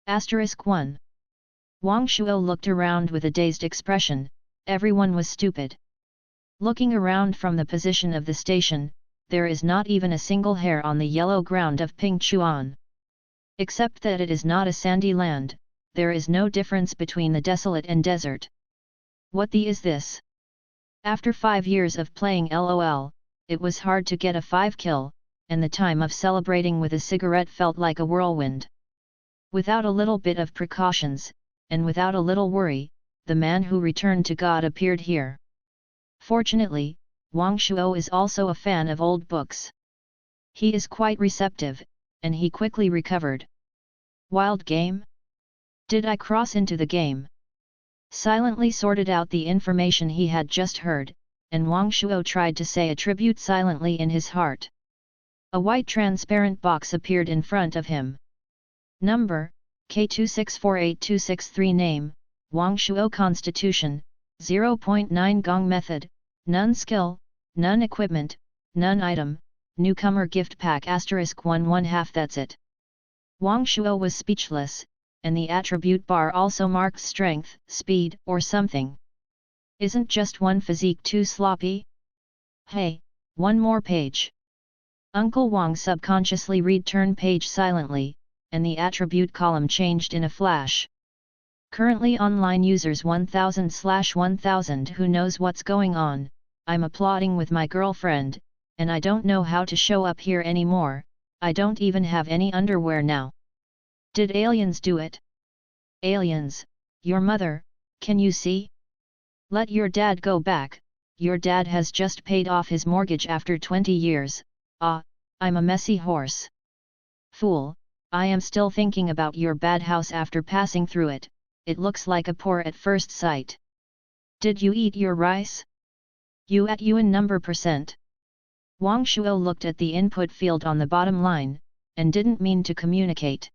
*1. Wang Shuo looked around with a dazed expression. Everyone was stupid. Looking around from the position of the station, there is not even a single hair on the yellow ground of Pingchuan. Except that it is not a sandy land, there is no difference between the desolate and desert. What the is this? After 5 years of playing LOL, it was hard to get a 5 kill, and the time of celebrating with a cigarette felt like a whirlwind. Without a little bit of precautions, and without a little worry, the man who returned to God appeared here. Fortunately, Wang Shuo is also a fan of old books. He is quite receptive, and he quickly recovered. Wild game? Did I cross into the game? Silently sorted out the information he had just heard, and Wang Shuo tried to say a tribute silently in his heart. A white transparent box appeared in front of him. Number, K2648263 Name, Wang Shuo Constitution, 0.9 Gong Method, None Skill, None Equipment, None Item, Newcomer Gift Pack *1 That's it. Wang Shuo was speechless, and the attribute bar also marked strength, speed, or something. Isn't just one physique too sloppy? Hey, one more page. Uncle Wang subconsciously read page silently, and the attribute column changed in a flash. Currently online users 1000/1000. Who knows what's going on? I'm applauding with my girlfriend, and I don't know how to show up here anymore. I don't even have any underwear now. Did aliens do it? Aliens, your mother, can you see? Let your dad go back. Your dad has just paid off his mortgage after 20 years. I'm a messy horse. Fool, I am still thinking about your bad house after passing through it. It looks like a pour at first sight. Did you eat your rice? You at UN number %. Wang Shuo looked at the input field on the bottom line, and didn't mean to communicate.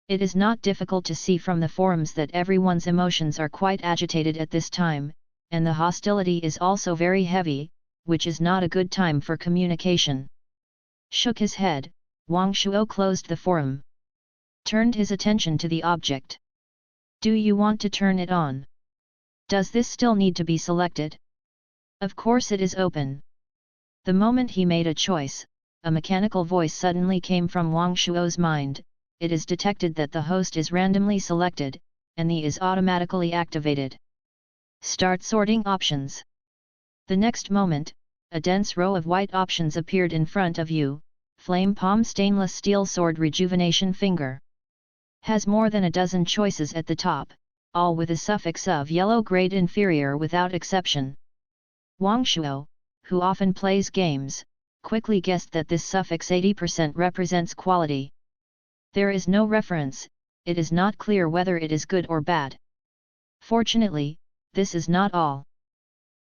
It is not difficult to see from the forums that everyone's emotions are quite agitated at this time, and the hostility is also very heavy, which is not a good time for communication. Shook his head, Wang Shuo closed the forum. Turned his attention to the object. Do you want to turn it on? Does this still need to be selected? Of course it is open. The moment he made a choice, a mechanical voice suddenly came from Wang Shuo's mind. It is detected that the host is randomly selected, and the is automatically activated. Start sorting options. The next moment, a dense row of white options appeared in front of you. Flame Palm Stainless Steel Sword Rejuvenation Finger. Has more than a dozen choices at the top, all with a suffix of yellow grade inferior without exception. Wang Shuo, who often plays games, quickly guessed that this suffix 80% represents quality. There is no reference, it is not clear whether it is good or bad. Fortunately, this is not all.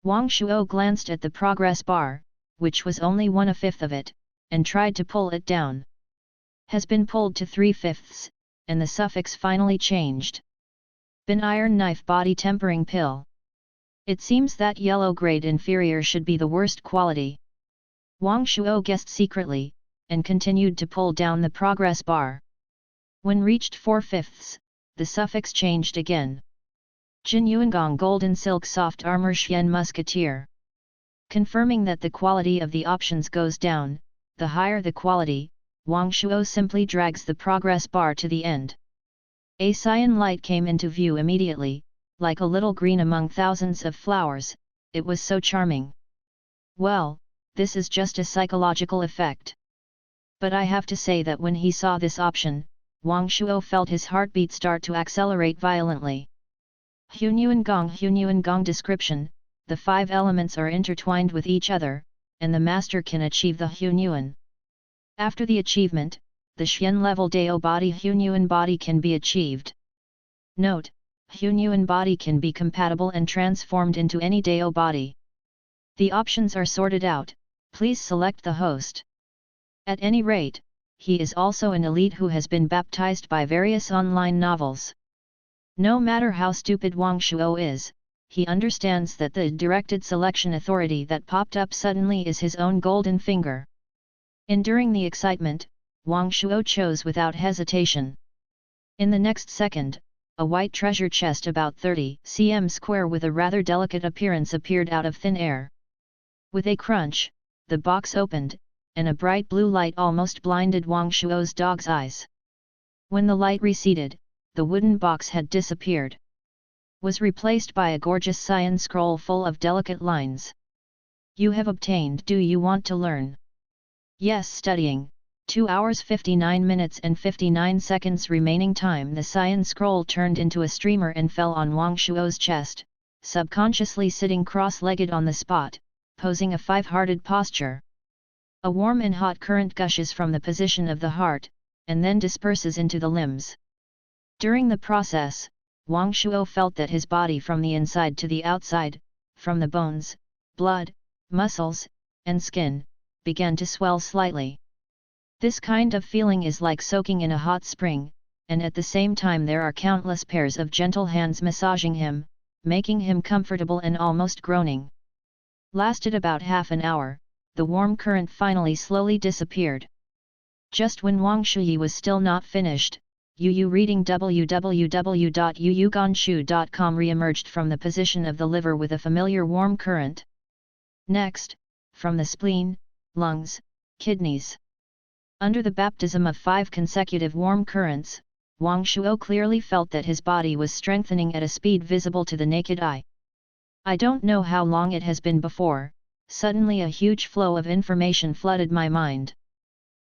Wang Shuo glanced at the progress bar, which was only 1/5 of it, and tried to pull it down. Has been pulled to 3/5, and the suffix finally changed. Bin Iron Knife Body Tempering Pill. It seems that yellow grade inferior should be the worst quality. Wang Shuo guessed secretly, and continued to pull down the progress bar. When reached 4/5, the suffix changed again. Jin Yuangong Golden Silk Soft Armor Xian Musketeer. Confirming that the quality of the options goes down, the higher the quality, Wang Shuo simply drags the progress bar to the end. A cyan light came into view immediately, like a little green among thousands of flowers. It was so charming. Well, this is just a psychological effect. But I have to say that when he saw this option, Wang Shuo felt his heartbeat start to accelerate violently. Hunyuan Gong description, the 5 elements are intertwined with each other, and the master can achieve the Hunyuan. After the achievement, the Xian level Dao body Hunyuan body can be achieved. Note, Hunyuan body can be compatible and transformed into any Dao body. The options are sorted out, please select the host. At any rate, he is also an elite who has been baptized by various online novels. No matter how stupid Wang Shuo is, he understands that the directed selection authority that popped up suddenly is his own golden finger. Enduring the excitement, Wang Shuo chose without hesitation. In the next second, a white treasure chest about 30 cm square with a rather delicate appearance appeared out of thin air. With a crunch, the box opened, and a bright blue light almost blinded Wang Shuo's dog's eyes. When the light receded, the wooden box had disappeared. Was replaced by a gorgeous cyan scroll full of delicate lines. You have obtained. Do you want to learn? Yes, studying. 2 hours 59 minutes and 59 seconds remaining time. The cyan scroll turned into a streamer and fell on Wang Shuo's chest, subconsciously sitting cross-legged on the spot, posing a five-hearted posture. A warm and hot current gushes from the position of the heart, and then disperses into the limbs. During the process, Wang Shuo felt that his body from the inside to the outside, from the bones, blood, muscles, and skin, began to swell slightly. This kind of feeling is like soaking in a hot spring, and at the same time there are countless pairs of gentle hands massaging him, making him comfortable and almost groaning. Lasted about half an hour, the warm current finally slowly disappeared. Just when Wang Shuyi was still not finished, Yu reading www.yuyuganshu.com re-emerged from the position of the liver with a familiar warm current. Next, from the spleen, lungs, kidneys. Under the baptism of 5 consecutive warm currents, Wang Shuo clearly felt that his body was strengthening at a speed visible to the naked eye. I don't know how long it has been before, suddenly a huge flow of information flooded my mind.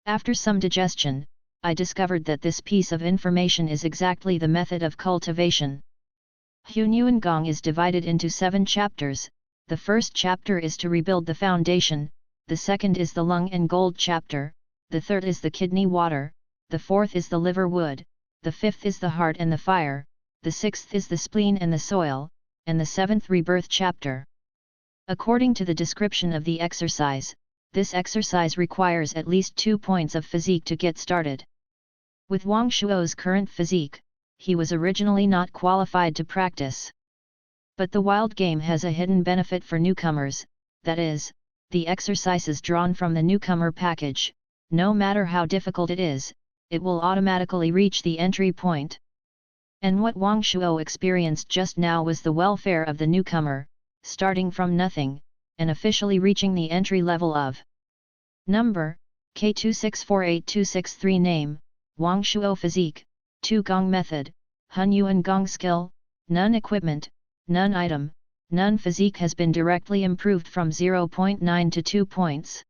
After some digestion, I discovered that this piece of information is exactly the method of cultivation. Hunyuan Gong is divided into 7 chapters. The first chapter is to rebuild the foundation, the second is the lung and gold chapter, the third is the kidney water, the fourth is the liver wood, the fifth is the heart and the fire, the sixth is the spleen and the soil, and the seventh rebirth chapter. According to the description of the exercise, this exercise requires at least 2 points of physique to get started. With Wang Shuo's current physique, he was originally not qualified to practice. But the wild game has a hidden benefit for newcomers, that is, the exercises drawn from the newcomer package, no matter how difficult it is, it will automatically reach the entry point. And what Wang Shuo experienced just now was the welfare of the newcomer, starting from nothing, and officially reaching the entry level of number, K2648263 name, Wang Shuo physique, 2 Gong method, Hunyuan Gong skill, none equipment, none item, none physique has been directly improved from 0.9 to 2 points.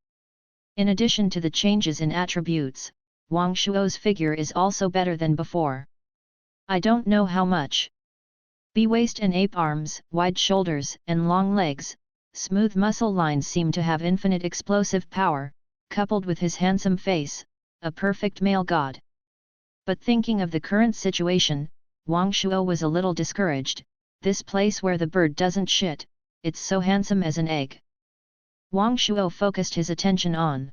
In addition to the changes in attributes, Wang Shuo's figure is also better than before. I don't know how much. B waist and ape arms, wide shoulders and long legs, smooth muscle lines seem to have infinite explosive power, coupled with his handsome face, a perfect male god. But thinking of the current situation, Wang Shuo was a little discouraged. This place where the bird doesn't shit, it's so handsome as an egg. Wang Shuo focused his attention on.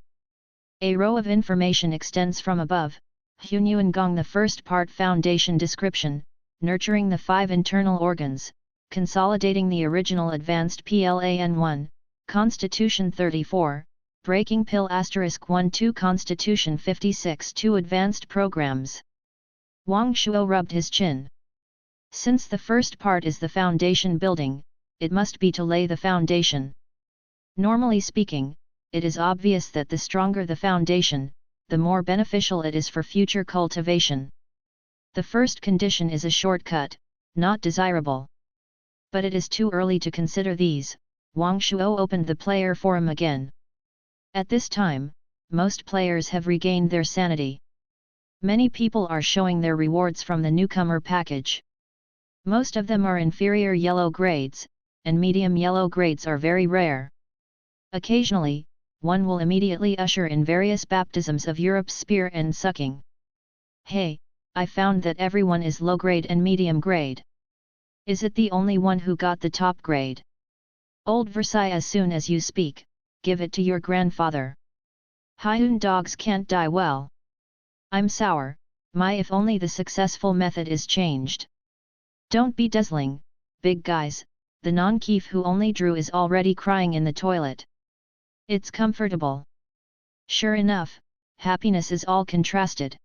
A row of information extends from above, Hunyuan Gong the first part foundation description, nurturing the 5 internal organs, consolidating the original advanced Plan 1, Constitution 34, breaking pill *12 Constitution 56 2 advanced programs. Wang Shuo rubbed his chin. Since the first part is the foundation building, it must be to lay the foundation. Normally speaking, it is obvious that the stronger the foundation, the more beneficial it is for future cultivation. The first condition is a shortcut, not desirable. But it is too early to consider these. Wang Shuo opened the player forum again. At this time, most players have regained their sanity. Many people are showing their rewards from the newcomer package. Most of them are inferior yellow grades, and medium yellow grades are very rare. Occasionally, one will immediately usher in various baptisms of Europe's spear and sucking. Hey, I found that everyone is low grade and medium grade. Is it the only one who got the top grade? Old Versailles, as soon as you speak, give it to your grandfather. Hyun dogs can't die well. I'm sour, my if only the successful method is changed. Don't be dazzling, big guys, the non-keef who only drew is already crying in the toilet. It's comfortable. Sure enough, happiness is all contrasted.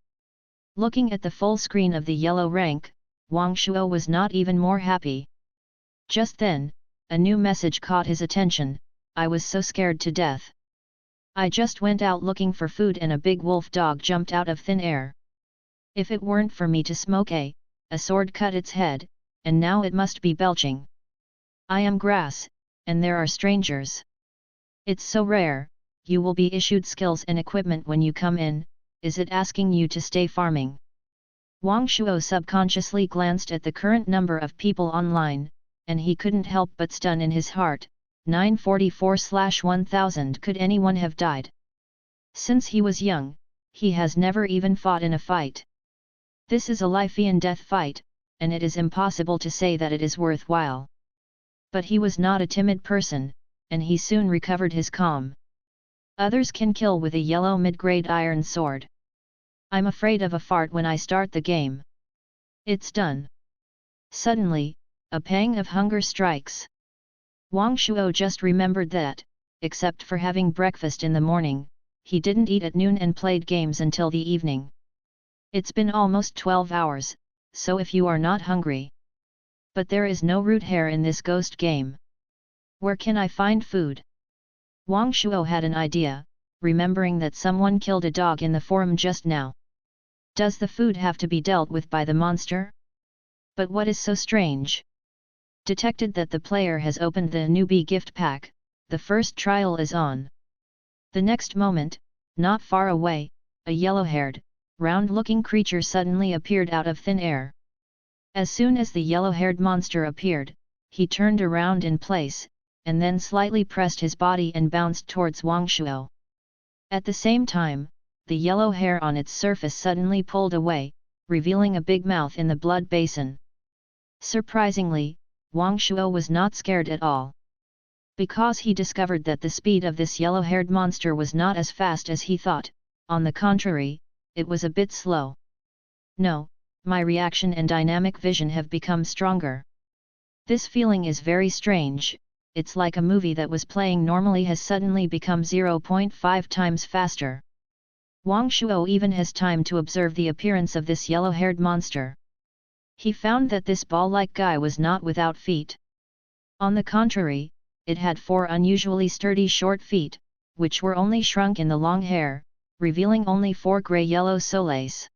Looking at the full screen of the yellow rank, Wang Shuo was not even more happy. Just then, a new message caught his attention. I was so scared to death. I just went out looking for food and a big wolf dog jumped out of thin air. If it weren't for me to smoke a sword cut its head, and now it must be belching. I am grass, and there are strangers. It's so rare. You will be issued skills and equipment when you come in. Is it asking you to stay farming? Wang Shuo subconsciously glanced at the current number of people online, and he couldn't help but stun in his heart. 944/1000. Could anyone have died? Since he was young, he has never even fought in a fight. This is a life and death fight, and it is impossible to say that it is worthwhile. But he was not a timid person, and he soon recovered his calm. Others can kill with a yellow mid-grade iron sword. I'm afraid of a fart when I start the game. It's done. Suddenly, a pang of hunger strikes. Wang Shuo just remembered that, except for having breakfast in the morning, he didn't eat at noon and played games until the evening. It's been almost 12 hours, so if you are not hungry. But there is no root hair in this ghost game. Where can I find food? Wang Shuo had an idea, remembering that someone killed a dog in the forum just now. Does the food have to be dealt with by the monster? But what is so strange? Detected that the player has opened the newbie gift pack, the first trial is on. The next moment, not far away, a yellow-haired, round-looking creature suddenly appeared out of thin air. As soon as the yellow-haired monster appeared, he turned around in place, and then slightly pressed his body and bounced towards Wang Shuo. At the same time, the yellow hair on its surface suddenly pulled away, revealing a big mouth in the blood basin. Surprisingly, Wang Shuo was not scared at all. Because he discovered that the speed of this yellow-haired monster was not as fast as he thought, on the contrary, it was a bit slow. No, my reaction and dynamic vision have become stronger. This feeling is very strange. It's like a movie that was playing normally has suddenly become 0.5 times faster. Wang Shuo even has time to observe the appearance of this yellow-haired monster. He found that this ball-like guy was not without feet. On the contrary, it had 4 unusually sturdy short feet, which were only shrunk in the long hair, revealing only 4 grey-yellow soles.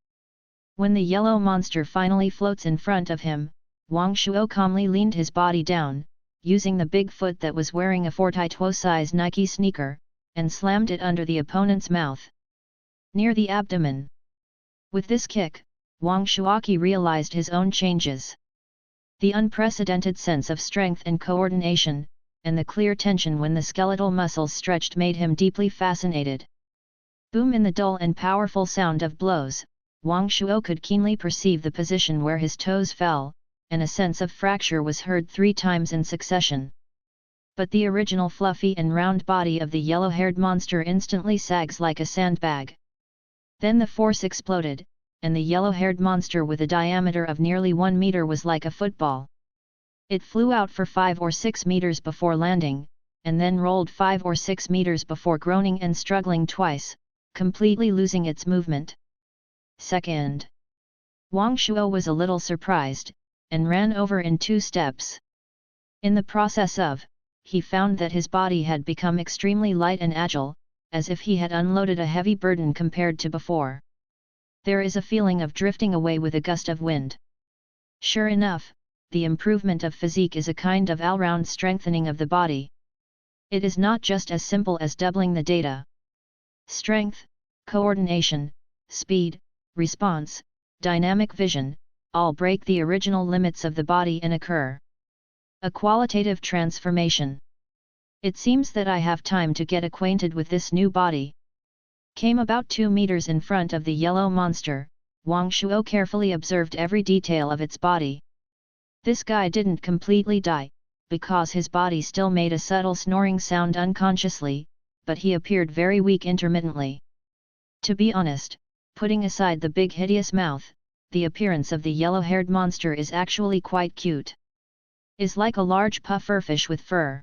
When the yellow monster finally floats in front of him, Wang Shuo calmly leaned his body down, using the big foot that was wearing a 4-toe-size Nike sneaker, and slammed it under the opponent's mouth, near the abdomen. With this kick, Wang Shuoqi realized his own changes. The unprecedented sense of strength and coordination, and the clear tension when the skeletal muscles stretched made him deeply fascinated. Boom! In the dull and powerful sound of blows, Wang Shuo could keenly perceive the position where his toes fell, and a sense of fracture was heard 3 times in succession. But the original fluffy and round body of the yellow-haired monster instantly sags like a sandbag. Then the force exploded, and the yellow-haired monster with a diameter of nearly 1 meter was like a football. It flew out for 5 or 6 meters before landing, and then rolled 5 or 6 meters before groaning and struggling twice, completely losing its movement. Second. Wang Shuo was a little surprised, and ran over in 2 steps. In the process of, he found that his body had become extremely light and agile, as if he had unloaded a heavy burden compared to before. There is a feeling of drifting away with a gust of wind. Sure enough, the improvement of physique is a kind of all-round strengthening of the body. It is not just as simple as doubling the data. Strength, coordination, speed, response, dynamic vision, all break the original limits of the body and occur. A qualitative transformation. It seems that I have time to get acquainted with this new body. Came about 2 meters in front of the yellow monster, Wang Shuo carefully observed every detail of its body. This guy didn't completely die, because his body still made a subtle snoring sound unconsciously, but he appeared very weak intermittently. To be honest, putting aside the big hideous mouth, the appearance of the yellow-haired monster is actually quite cute. Is like a large pufferfish with fur.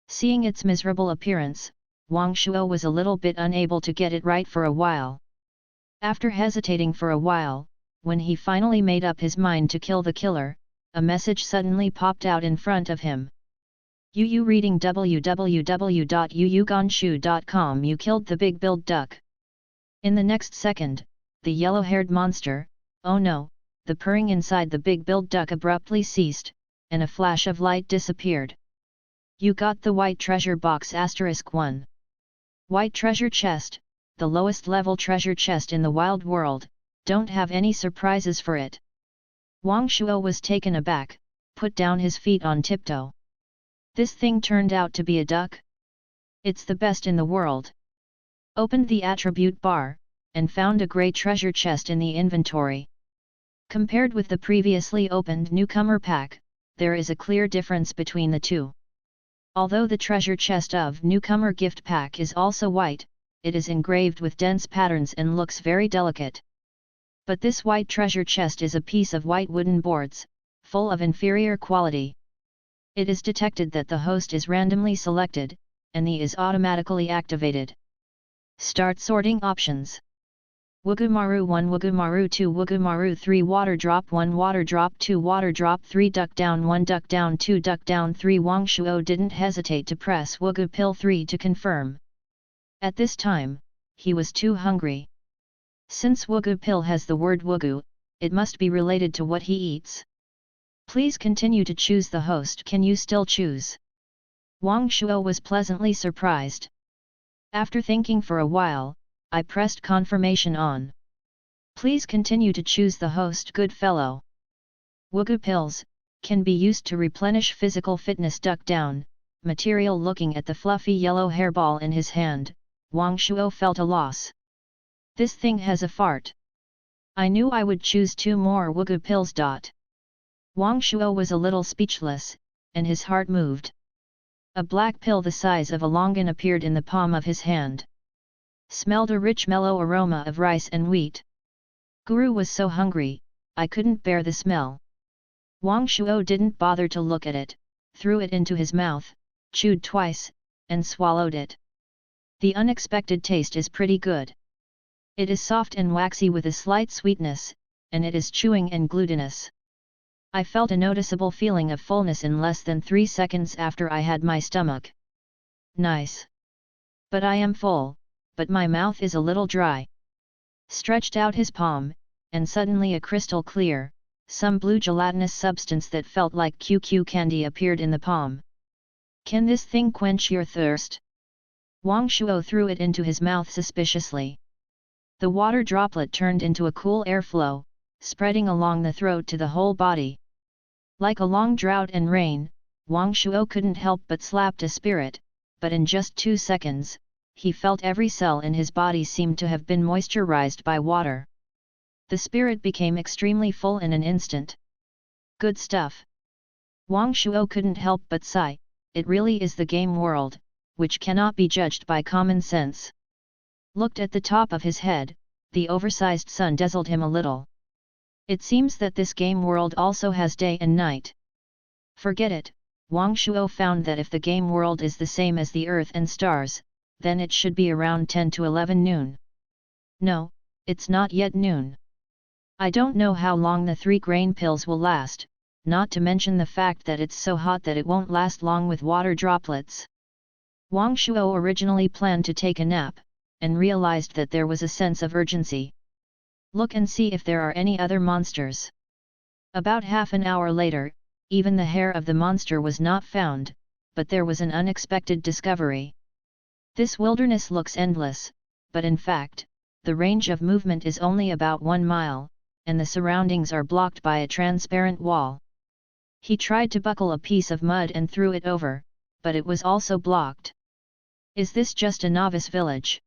Seeing its miserable appearance, Wang Shuo was a little bit unable to get it right for a while. After hesitating for a while, when he finally made up his mind to kill the killer, a message suddenly popped out in front of him. Yu reading www.yuyugonshu.com. You killed the big-billed duck. In the next second, the yellow-haired monster, oh no, the purring inside the big-billed duck abruptly ceased, and a flash of light disappeared. You got the white treasure box *1. White treasure chest, the lowest level treasure chest in the wild world, don't have any surprises for it. Wang Shuo was taken aback, put down his feet on tiptoe. This thing turned out to be a duck? It's the best in the world. Opened the attribute bar, and found a grey treasure chest in the inventory. Compared with the previously opened newcomer pack, there is a clear difference between the two. Although the treasure chest of newcomer gift pack is also white, it is engraved with dense patterns and looks very delicate. But this white treasure chest is a piece of white wooden boards, full of inferior quality. It is detected that the host is randomly selected, and the is automatically activated. Start sorting options. Wugumaru 1, Wugumaru 2, Wugumaru 3, Water Drop 1, Water Drop 2, Water Drop 3, Duck Down 1, Duck Down 2, Duck Down 3. Wang Shuo didn't hesitate to press Wugu Pill 3 to confirm. At this time, he was too hungry. Since Wugu Pill has the word Wugu, it must be related to what he eats. Please continue to choose the host. Can you still choose? Wang Shuo was pleasantly surprised. After thinking for a while, I pressed confirmation on. Please continue to choose the host. Good fellow. Wugu pills can be used to replenish physical fitness. Duck down, material. Looking at the fluffy yellow hairball in his hand, Wang Shuo felt a loss. This thing has a fart. I knew I would choose 2 more Wugu pills. Wang Shuo was a little speechless, and his heart moved. A black pill the size of a longan appeared in the palm of his hand. Smelled a rich mellow aroma of rice and wheat. Guru was so hungry, I couldn't bear the smell. Wang Shuo didn't bother to look at it, threw it into his mouth, chewed twice, and swallowed it. The unexpected taste is pretty good. It is soft and waxy with a slight sweetness, and it is chewing and glutinous. I felt a noticeable feeling of fullness in less than 3 seconds after I had my stomach. Nice. But I am full, but my mouth is a little dry. Stretched out his palm, and suddenly a crystal clear, some blue gelatinous substance that felt like QQ candy appeared in the palm. Can this thing quench your thirst? Wang Shuo threw it into his mouth suspiciously. The water droplet turned into a cool airflow, spreading along the throat to the whole body. Like a long drought and rain, Wang Shuo couldn't help but slapped a spirit, but in just 2 seconds, he felt every cell in his body seemed to have been moisturized by water. The spirit became extremely full in an instant. Good stuff. Wang Shuo couldn't help but sigh, it really is the game world, which cannot be judged by common sense. Looked at the top of his head, the oversized sun dazzled him a little. It seems that this game world also has day and night. Forget it, Wang Shuo found that if the game world is the same as the Earth and stars, then it should be around 10 to 11 noon. No, it's not yet noon. I don't know how long the 3 grain pills will last, not to mention the fact that it's so hot that it won't last long with water droplets. Wang Shuo originally planned to take a nap, and realized that there was a sense of urgency. Look and see if there are any other monsters. About half an hour later, even the hair of the monster was not found, but there was an unexpected discovery. This wilderness looks endless, but in fact, the range of movement is only about 1 mile, and the surroundings are blocked by a transparent wall. He tried to buckle a piece of mud and threw it over, but it was also blocked. Is this just a novice village?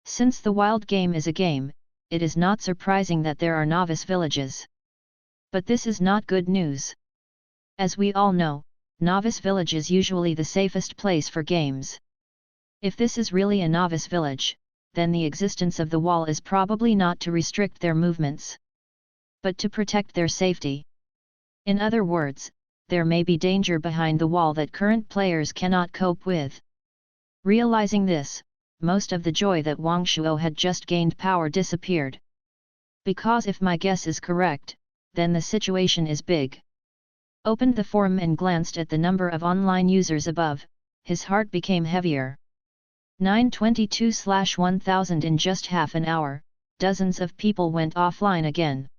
Since the wild game is a game, it is not surprising that there are novice villages. But this is not good news. As we all know, novice village is usually the safest place for games. If this is really a novice village, then the existence of the wall is probably not to restrict their movements, but to protect their safety. In other words, there may be danger behind the wall that current players cannot cope with. Realizing this, most of the joy that Wang Shuo had just gained power disappeared. Because if my guess is correct, then the situation is big. Opened the forum and glanced at the number of online users above, his heart became heavier. 922/1000 in just half an hour, dozens of people went offline again.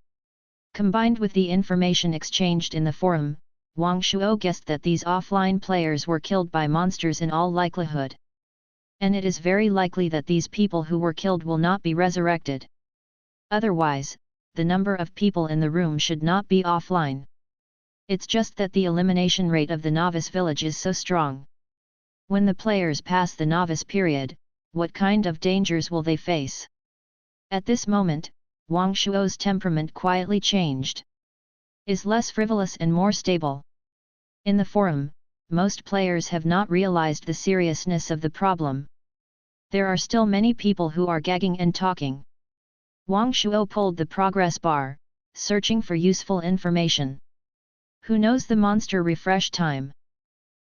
Combined with the information exchanged in the forum, Wang Shuo guessed that these offline players were killed by monsters in all likelihood. And it is very likely that these people who were killed will not be resurrected. Otherwise, the number of people in the room should not be offline. It's just that the elimination rate of the novice village is so strong. When the players pass the novice period, what kind of dangers will they face? At this moment, Wang Shuo's temperament quietly changed. Is less frivolous and more stable. In the forum, most players have not realized the seriousness of the problem. There are still many people who are gagging and talking. Wang Shuo pulled the progress bar, searching for useful information. Who knows the monster refresh time?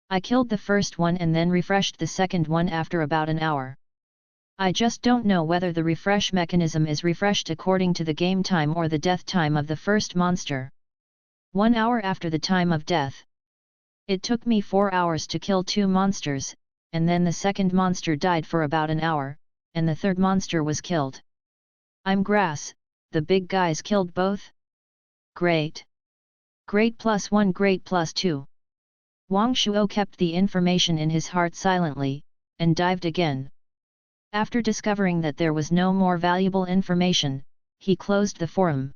I killed the first one and then refreshed the second one after about an hour. I just don't know whether the refresh mechanism is refreshed according to the game time or the death time of the first monster. 1 hour after the time of death. It took me 4 hours to kill 2 monsters, and then the second monster died for about an hour, and the third monster was killed. I'm grass, the big guys killed both? Great! Great +1 great +2. Wang Shuo kept the information in his heart silently, and dived again. After discovering that there was no more valuable information, he closed the forum.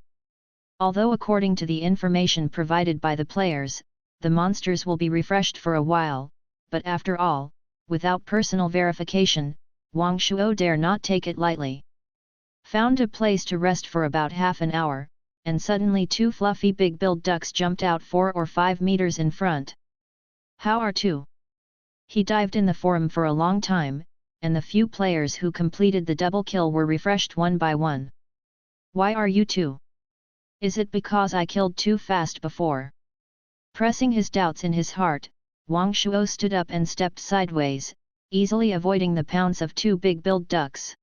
Although according to the information provided by the players, the monsters will be refreshed for a while, but after all, without personal verification, Wang Shuo dare not take it lightly. Found a place to rest for about half an hour, and suddenly 2 fluffy big-billed ducks jumped out 4 or 5 meters in front. How are 2? He dived in the forum for a long time, and the few players who completed the double kill were refreshed one by one. Why are you 2? Is it because I killed too fast before? Pressing his doubts in his heart, Wang Shuo stood up and stepped sideways, easily avoiding the pounce of 2 big-billed ducks.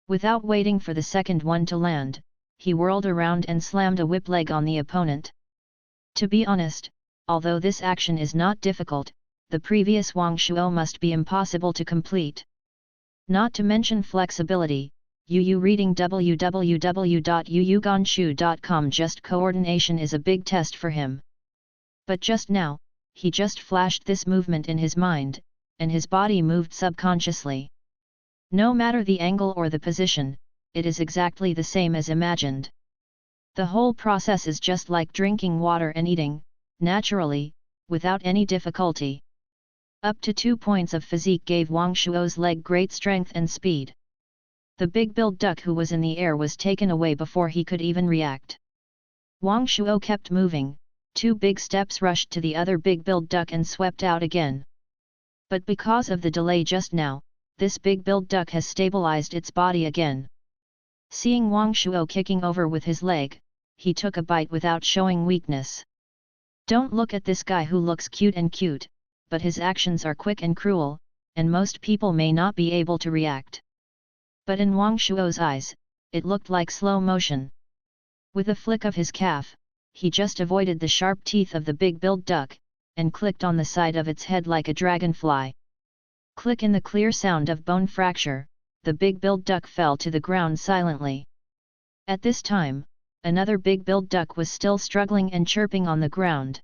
Without waiting for the second one to land, he whirled around and slammed a whip leg on the opponent. To be honest, although this action is not difficult, the previous Wang Shuo must be impossible to complete. Not to mention flexibility, Yu reading www.yuyuganshu.com just coordination is a big test for him. But just now, he just flashed this movement in his mind, and his body moved subconsciously. No matter the angle or the position, it is exactly the same as imagined. The whole process is just like drinking water and eating, naturally, without any difficulty. Up to 2 points of physique gave Wang Shuo's leg great strength and speed. The big-billed duck who was in the air was taken away before he could even react. Wang Shuo kept moving, 2 big steps rushed to the other big-billed duck and swept out again. But because of the delay just now, this big-billed duck has stabilized its body again. Seeing Wang Shuo kicking over with his leg, he took a bite without showing weakness. Don't look at this guy who looks cute, but his actions are quick and cruel, and most people may not be able to react. But in Wang Shuo's eyes, it looked like slow motion. With a flick of his calf, he just avoided the sharp teeth of the big-billed duck, and clicked on the side of its head like a dragonfly. Click in the clear sound of bone fracture, the big-billed duck fell to the ground silently. At this time, another big-billed duck was still struggling and chirping on the ground.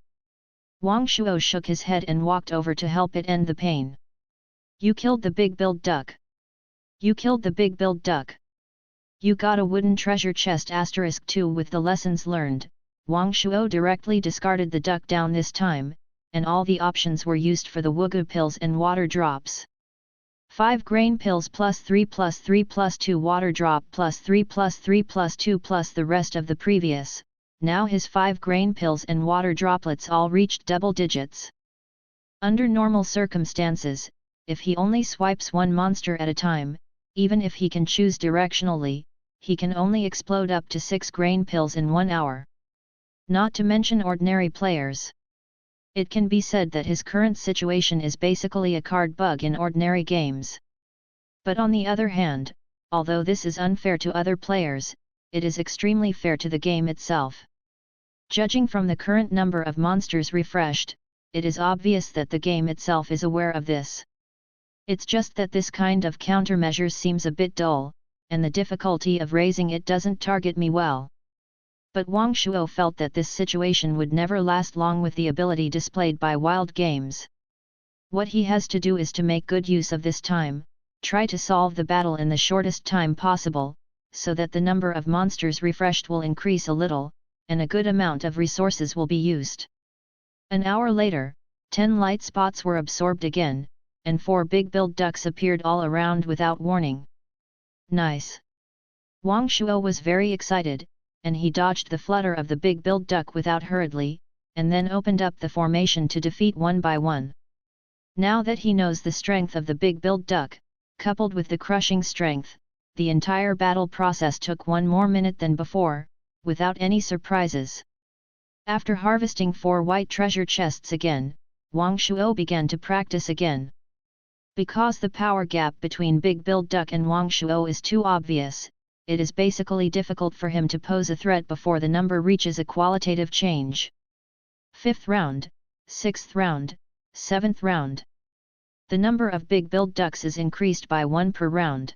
Wang Shuo shook his head and walked over to help it end the pain. You killed the big-billed duck. You killed the big-billed duck. You got a wooden treasure chest *2 with the lessons learned. Wang Shuo directly discarded the duck down this time, and all the options were used for the wugu pills and water drops. 5 grain pills +3 +3 +2 water drop +3 +3 +2 plus the rest of the previous. Now his 5 grain pills and water droplets all reached double digits. Under normal circumstances, if he only swipes one monster at a time, even if he can choose directionally, he can only explode up to 6 grain pills in 1 hour. Not to mention ordinary players. It can be said that his current situation is basically a card bug in ordinary games. But on the other hand, although this is unfair to other players, it is extremely fair to the game itself. Judging from the current number of monsters refreshed, it is obvious that the game itself is aware of this. It's just that this kind of countermeasures seems a bit dull, and the difficulty of raising it doesn't target me well. But Wang Shuo felt that this situation would never last long with the ability displayed by Wild Games. What he has to do is to make good use of this time, try to solve the battle in the shortest time possible, so that the number of monsters refreshed will increase a little, and a good amount of resources will be used. An hour later, 10 light spots were absorbed again, and 4 big build ducks appeared all around without warning. Nice! Wang Shuo was very excited, and he dodged the flutter of the big build duck without hurriedly, and then opened up the formation to defeat one by one. Now that he knows the strength of the big build duck, coupled with the crushing strength, the entire battle process took 1 more minute than before, without any surprises. After harvesting 4 white treasure chests again, Wang Shuo began to practice again. Because the power gap between Big Build Duck and Wang Shuo is too obvious, it is basically difficult for him to pose a threat before the number reaches a qualitative change. 5th round, 6th round, 7th round. The number of Big Build Ducks is increased by 1 per round.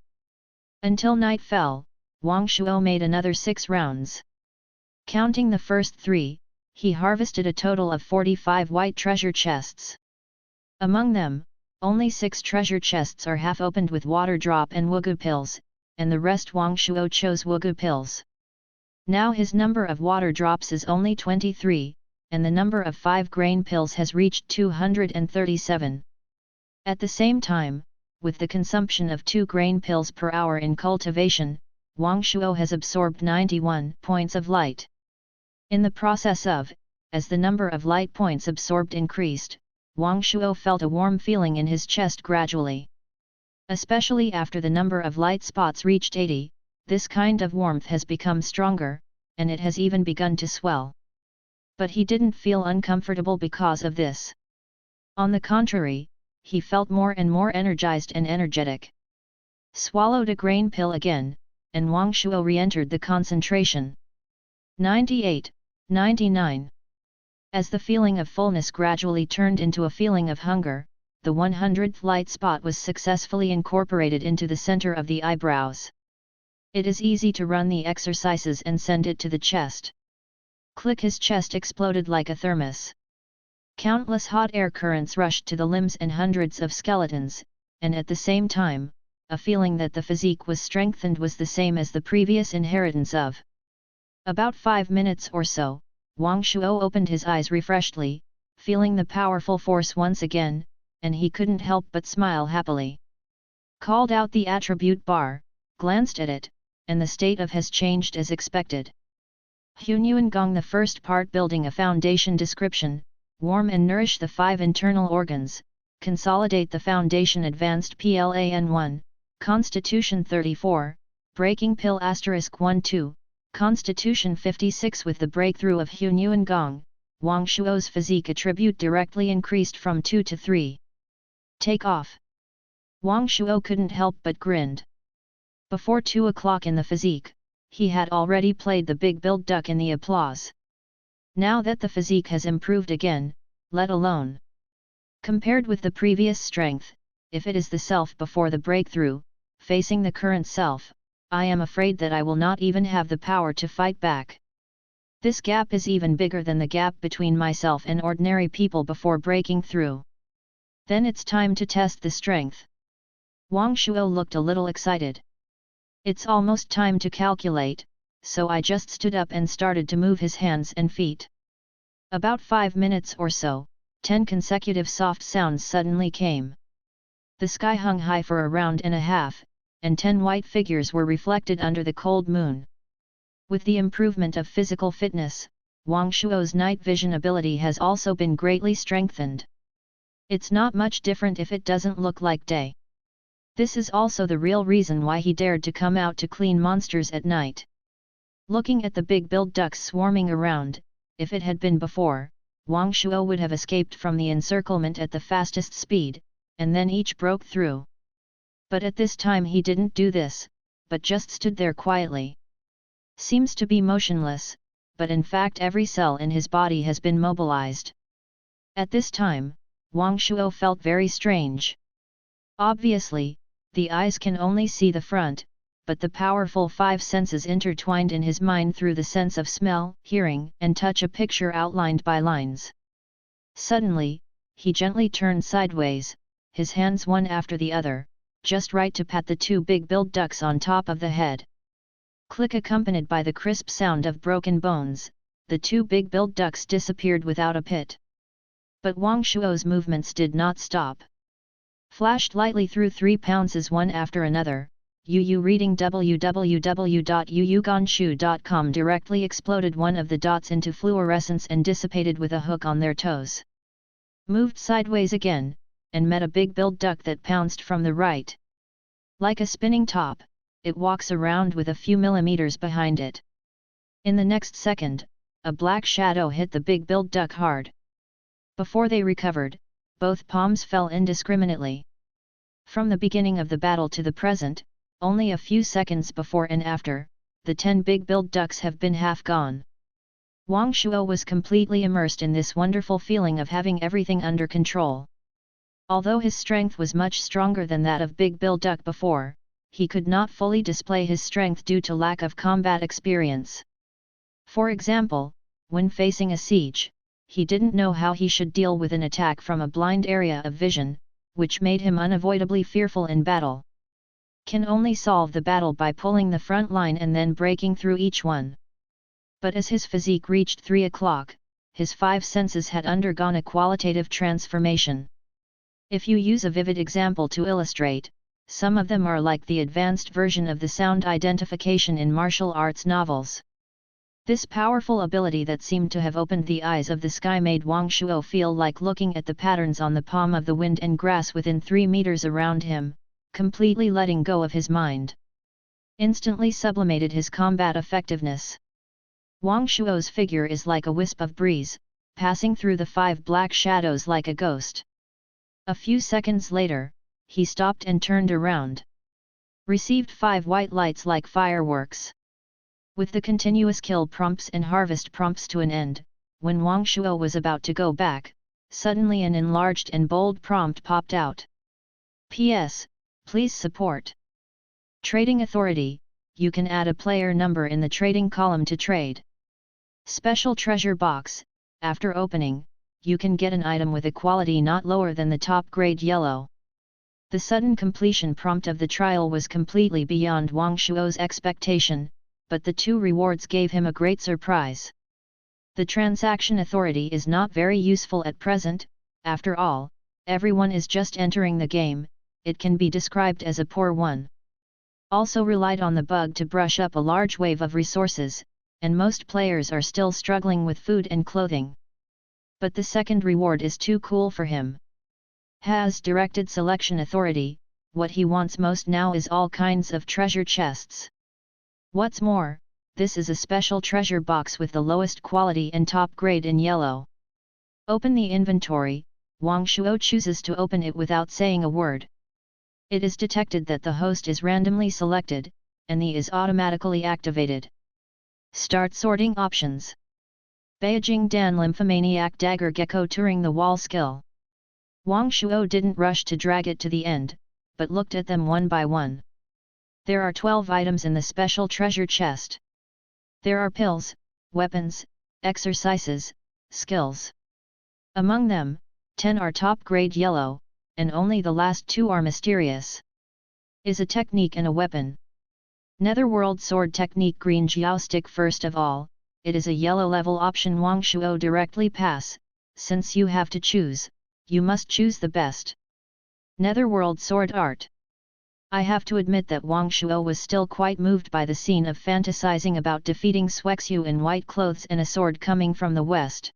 Until night fell, Wang Shuo made another 6 rounds. Counting the first 3, he harvested a total of 45 white treasure chests. Among them, only 6 treasure chests are half opened with water drop and wugu pills, and the rest Wang Shuo chose wugu pills. Now his number of water drops is only 23, and the number of 5-grain pills has reached 237. At the same time, with the consumption of 2-grain pills per hour in cultivation, Wang Shuo has absorbed 91 points of light. In the process of, as the number of light points absorbed increased, Wang Shuo felt a warm feeling in his chest gradually. Especially after the number of light spots reached 80, this kind of warmth has become stronger, and it has even begun to swell. But he didn't feel uncomfortable because of this. On the contrary, he felt more and more energized and energetic. Swallowed a grain pill again, and Wang Shuo re-entered the concentration. 98, 99. As the feeling of fullness gradually turned into a feeling of hunger, the 100th light spot was successfully incorporated into the center of the eyebrows. It is easy to run the exercises and send it to the chest. Click, his chest exploded like a thermos. Countless hot air currents rushed to the limbs and hundreds of skeletons, and at the same time, a feeling that the physique was strengthened was the same as the previous inheritance of. About 5 minutes or so, Wang Shuo opened his eyes refreshedly, feeling the powerful force once again, and he couldn't help but smile happily. Called out the attribute bar, glanced at it, and the state of has changed as expected. Hunyuan Gong, the first part, building a foundation description, warm and nourish the 5 internal organs, consolidate the foundation, advanced plan 1, constitution 34, breaking pill *12, constitution 56. With the breakthrough of Hunyuan Gong, Wang Shuo's physique attribute directly increased from 2 to 3. Take off. Wang Shuo couldn't help but grinned. Before 2 o'clock in the physique, he had already played the big build duck in the applause. Now that the physique has improved again, let alone compared with the previous strength, if it is the self before the breakthrough, facing the current self, I am afraid that I will not even have the power to fight back. This gap is even bigger than the gap between myself and ordinary people before breaking through. Then it's time to test the strength. Wang Shuo looked a little excited. It's almost time to calculate, so I just stood up and started to move his hands and feet. About 5 minutes or so, 10 consecutive soft sounds suddenly came. The sky hung high for a round and a half, and 10 white figures were reflected under the cold moon. With the improvement of physical fitness, Wang Shuo's night vision ability has also been greatly strengthened. It's not much different if it doesn't look like day. This is also the real reason why he dared to come out to clean monsters at night. Looking at the big build ducks swarming around, if it had been before, Wang Shuo would have escaped from the encirclement at the fastest speed, and then each broke through. But at this time he didn't do this, but just stood there quietly. Seems to be motionless, but in fact every cell in his body has been mobilized. At this time, Wang Shuo felt very strange. Obviously, the eyes can only see the front, but the powerful five senses intertwined in his mind through the sense of smell, hearing, and touch a picture outlined by lines. Suddenly, he gently turned sideways, his hands one after the other, just right to pat the two big-billed ducks on top of the head. Click, accompanied by the crisp sound of broken bones, the two big-billed ducks disappeared without a pit. But Wang Shuo's movements did not stop. Flashed lightly through 3 pounces one after another, Yu reading www.yuyuganshu.com directly exploded one of the dots into fluorescence and dissipated with a hook on their toes. Moved sideways again, and met a big-billed duck that pounced from the right. Like a spinning top, it walks around with a few millimeters behind it. In the next second, a black shadow hit the big-billed duck hard. Before they recovered, both palms fell indiscriminately. From the beginning of the battle to the present, only a few seconds before and after, the 10 big-billed ducks have been half gone. Wang Shuo was completely immersed in this wonderful feeling of having everything under control. Although his strength was much stronger than that of big-billed duck before, he could not fully display his strength due to lack of combat experience. For example, when facing a siege, he didn't know how he should deal with an attack from a blind area of vision, which made him unavoidably fearful in battle. Can only solve the battle by pulling the front line and then breaking through each one. But as his physique reached 3 o'clock, his 5 senses had undergone a qualitative transformation. If you use a vivid example to illustrate, some of them are like the advanced version of the sound identification in martial arts novels. This powerful ability that seemed to have opened the eyes of the sky made Wang Shuo feel like looking at the patterns on the palm of the wind and grass within 3 meters around him, completely letting go of his mind. Instantly sublimated his combat effectiveness. Wang Shuo's figure is like a wisp of breeze, passing through the 5 black shadows like a ghost. A few seconds later, he stopped and turned around. Received 5 white lights like fireworks. With the continuous kill prompts and harvest prompts to an end, when Wang Shuo was about to go back, suddenly an enlarged and bold prompt popped out. P.S. Please support Trading Authority. You can add a player number in the trading column to trade. Special treasure box. After opening, you can get an item with a quality not lower than the top grade yellow. The sudden completion prompt of the trial was completely beyond Wang Shuo's expectation, but the 2 rewards gave him a great surprise. The transaction authority is not very useful at present. After all, everyone is just entering the game. It can be described as a poor one. Also relied on the bug to brush up a large wave of resources, and most players are still struggling with food and clothing. But the second reward is too cool for him. Has directed selection authority. What he wants most now is all kinds of treasure chests. What's more, this is a special treasure box with the lowest quality and top grade in yellow. Open the inventory. Wang Shuo chooses to open it without saying a word. It is detected that the host is randomly selected, and the is automatically activated. Start sorting options. Beijing Dan Lymphomaniac Dagger Gecko Touring the Wall skill. Wang Shuo didn't rush to drag it to the end, but looked at them one by one. There are 12 items in the special treasure chest. There are pills, weapons, exercises, skills. Among them, 10 are top grade yellow, and only the last 2 are mysterious. Is a technique and a weapon. Netherworld Sword Technique Green Jiao Stick. First of all, it is a yellow level option. Wang Shuo directly pass. Since you have to choose, you must choose the best. Netherworld Sword Art. I have to admit that Wang Shuo was still quite moved by the scene of fantasizing about defeating Suexu in white clothes and a sword coming from the west.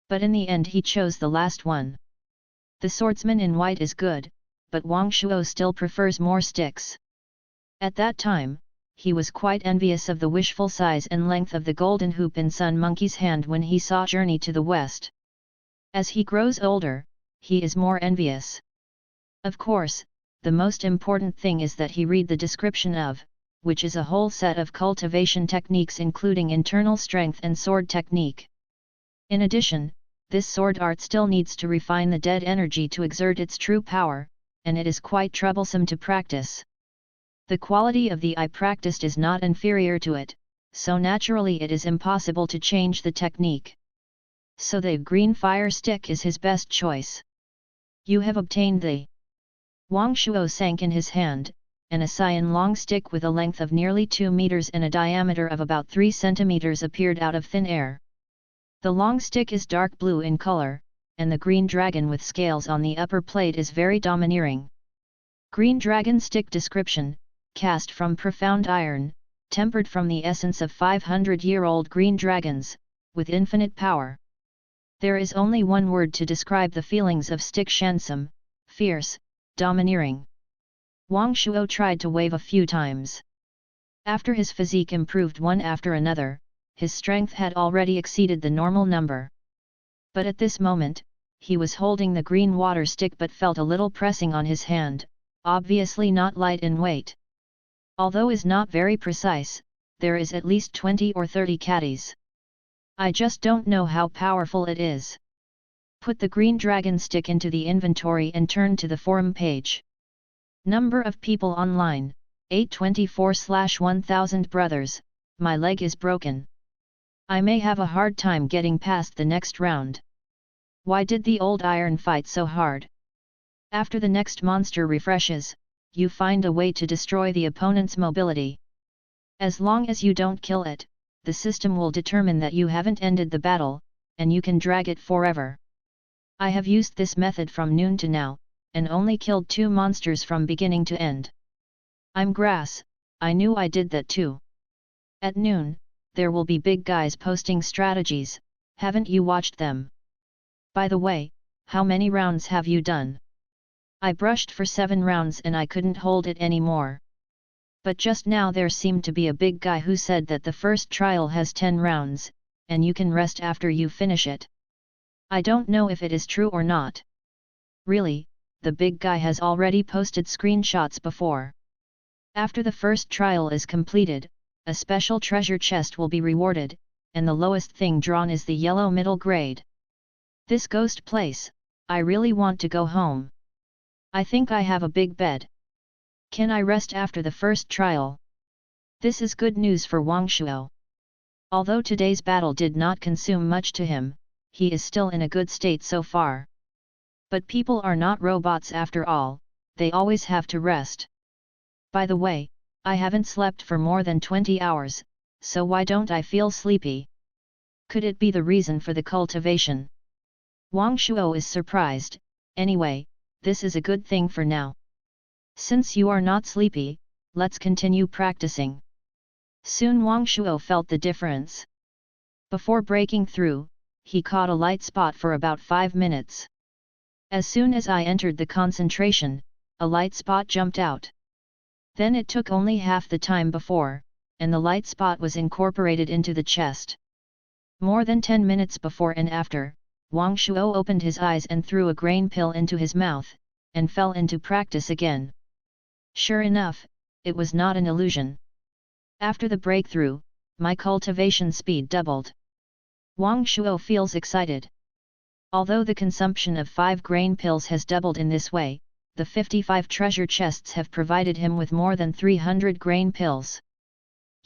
But in the end he chose the last one. The swordsman in white is good, but Wang Shuo still prefers more sticks. At that time, he was quite envious of the wishful size and length of the golden hoop in Sun Monkey's hand when he saw Journey to the West. As he grows older, he is more envious. Of course, the most important thing is that he read the description of, which is a whole set of cultivation techniques including internal strength and sword technique. In addition, this sword art still needs to refine the dead energy to exert its true power, and it is quite troublesome to practice. The quality of the eye practiced is not inferior to it, so naturally it is impossible to change the technique. So the green fire stick is his best choice. You have obtained the Wang Shuo sank in his hand, and a cyan long stick with a length of nearly 2 meters and a diameter of about 3 centimeters appeared out of thin air. The long stick is dark blue in color, and the green dragon with scales on the upper plate is very domineering. Green dragon stick description, cast from profound iron, tempered from the essence of 500-year-old green dragons, with infinite power. There is only one word to describe the feelings of stick: handsome, fierce, domineering. Wang Shuo tried to wave a few times. After his physique improved one after another, his strength had already exceeded the normal number. But at this moment, he was holding the green water stick but felt a little pressing on his hand, obviously not light in weight. Although is not very precise, there is at least 20 or 30 caddies. I just don't know how powerful it is. Put the green dragon stick into the inventory and turn to the forum page. Number of people online, 824/1000 brothers, my leg is broken. I may have a hard time getting past the next round. Why did the old iron fight so hard? After the next monster refreshes, you find a way to destroy the opponent's mobility. As long as you don't kill it, the system will determine that you haven't ended the battle, and you can drag it forever. I have used this method from noon to now, and only killed 2 monsters from beginning to end. I'm grass, I knew I did that too. At noon, there will be big guys posting strategies, haven't you watched them? By the way, how many rounds have you done? I brushed for 7 rounds and I couldn't hold it anymore. But just now there seemed to be a big guy who said that the first trial has 10 rounds, and you can rest after you finish it. I don't know if it is true or not. Really, the big guy has already posted screenshots before. After the first trial is completed, a special treasure chest will be rewarded, and the lowest thing drawn is the yellow middle grade. This ghost place, I really want to go home. I think I have a big bed. Can I rest after the first trial? This is good news for Wang Shuo. Although today's battle did not consume much to him, he is still in a good state so far. But people are not robots after all, they always have to rest. By the way, I haven't slept for more than 20 hours, so why don't I feel sleepy? Could it be the reason for the cultivation? Wang Shuo is surprised. Anyway, this is a good thing for now. Since you are not sleepy, let's continue practicing. Soon Wang Shuo felt the difference. Before breaking through, he caught a light spot for about 5 minutes. As soon as I entered the concentration, a light spot jumped out. Then it took only half the time before, and the light spot was incorporated into the chest. More than 10 minutes before and after, Wang Shuo opened his eyes and threw a grain pill into his mouth, and fell into practice again. Sure enough, it was not an illusion. After the breakthrough, my cultivation speed doubled. Wang Shuo feels excited. Although the consumption of 5 grain pills has doubled in this way, the 55 treasure chests have provided him with more than 300 grain pills.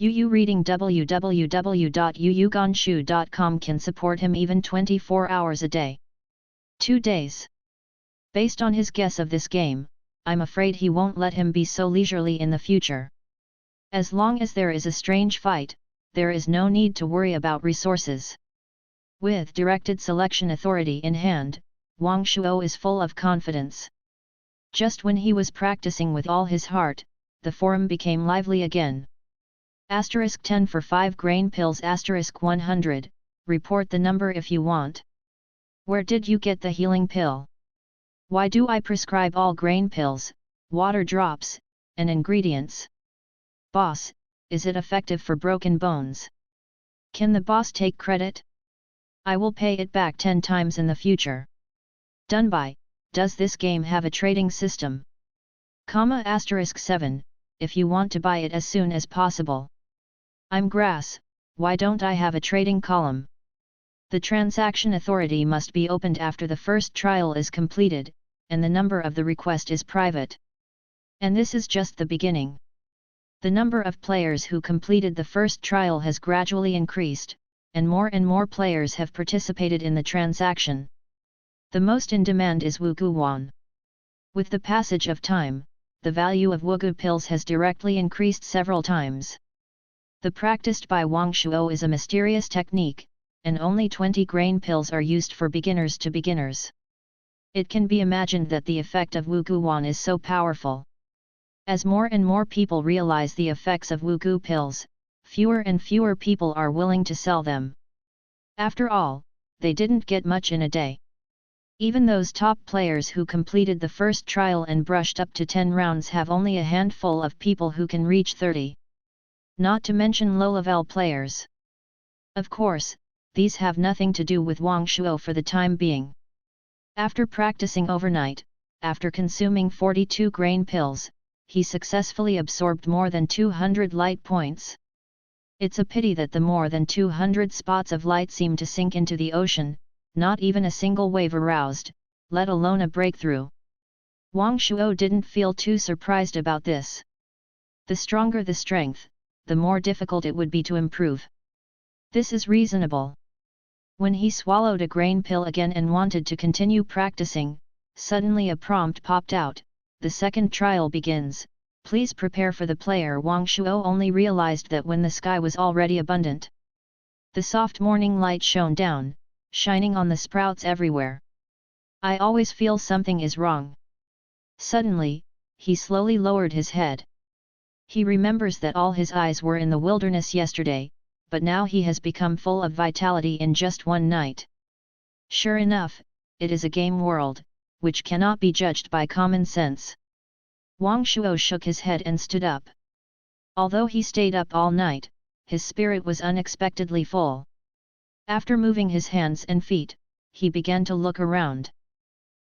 UU reading www.uuganshu.com can support him even 24 hours a day. 2 days. Based on his guess of this game, I'm afraid he won't let him be so leisurely in the future. As long as there is a strange fight, there is no need to worry about resources. With directed selection authority in hand, Wang Shuo is full of confidence. Just when he was practicing with all his heart, the forum became lively again. *10 for 5 grain pills *100, report the number if you want. Where did you get the healing pill? Why do I prescribe all grain pills, water drops, and ingredients? Boss, is it effective for broken bones? Can the boss take credit? I will pay it back 10 times in the future. Done by, does this game have a trading system? *7, if you want to buy it as soon as possible. I'm grass, why don't I have a trading column? The transaction authority must be opened after the first trial is completed, and the number of the request is private. And this is just the beginning. The number of players who completed the first trial has gradually increased, and more players have participated in the transaction. The most in demand is Wugu Yuan. With the passage of time, the value of Wugu pills has directly increased several times. The practiced by Wang Shuo is a mysterious technique, and only 20 grain pills are used for beginners to beginners. It can be imagined that the effect of Wugu Yuan is so powerful. As more and more people realize the effects of Wugu pills, fewer and fewer people are willing to sell them. After all, they didn't get much in a day. Even those top players who completed the first trial and brushed up to 10 rounds have only a handful of people who can reach 30. Not to mention low-level players. Of course, these have nothing to do with Wang Shuo for the time being. After practicing overnight, after consuming 42 grain pills, he successfully absorbed more than 200 light points. It's a pity that the more than 200 spots of light seem to sink into the ocean, not even a single wave aroused, let alone a breakthrough. Wang Shuo didn't feel too surprised about this. The stronger the strength, the more difficult it would be to improve. This is reasonable. When he swallowed a grain pill again and wanted to continue practicing, suddenly a prompt popped out. The second trial begins, please prepare for the player. Wang Shuo only realized that when the sky was already abundant. The soft morning light shone down, shining on the sprouts everywhere. I always feel something is wrong. Suddenly, he slowly lowered his head. He remembers that all his eyes were in the wilderness yesterday, but now he has become full of vitality in just one night. Sure enough, it is a game world, which cannot be judged by common sense. Wang Shuo shook his head and stood up. Although he stayed up all night, his spirit was unexpectedly full. After moving his hands and feet, he began to look around.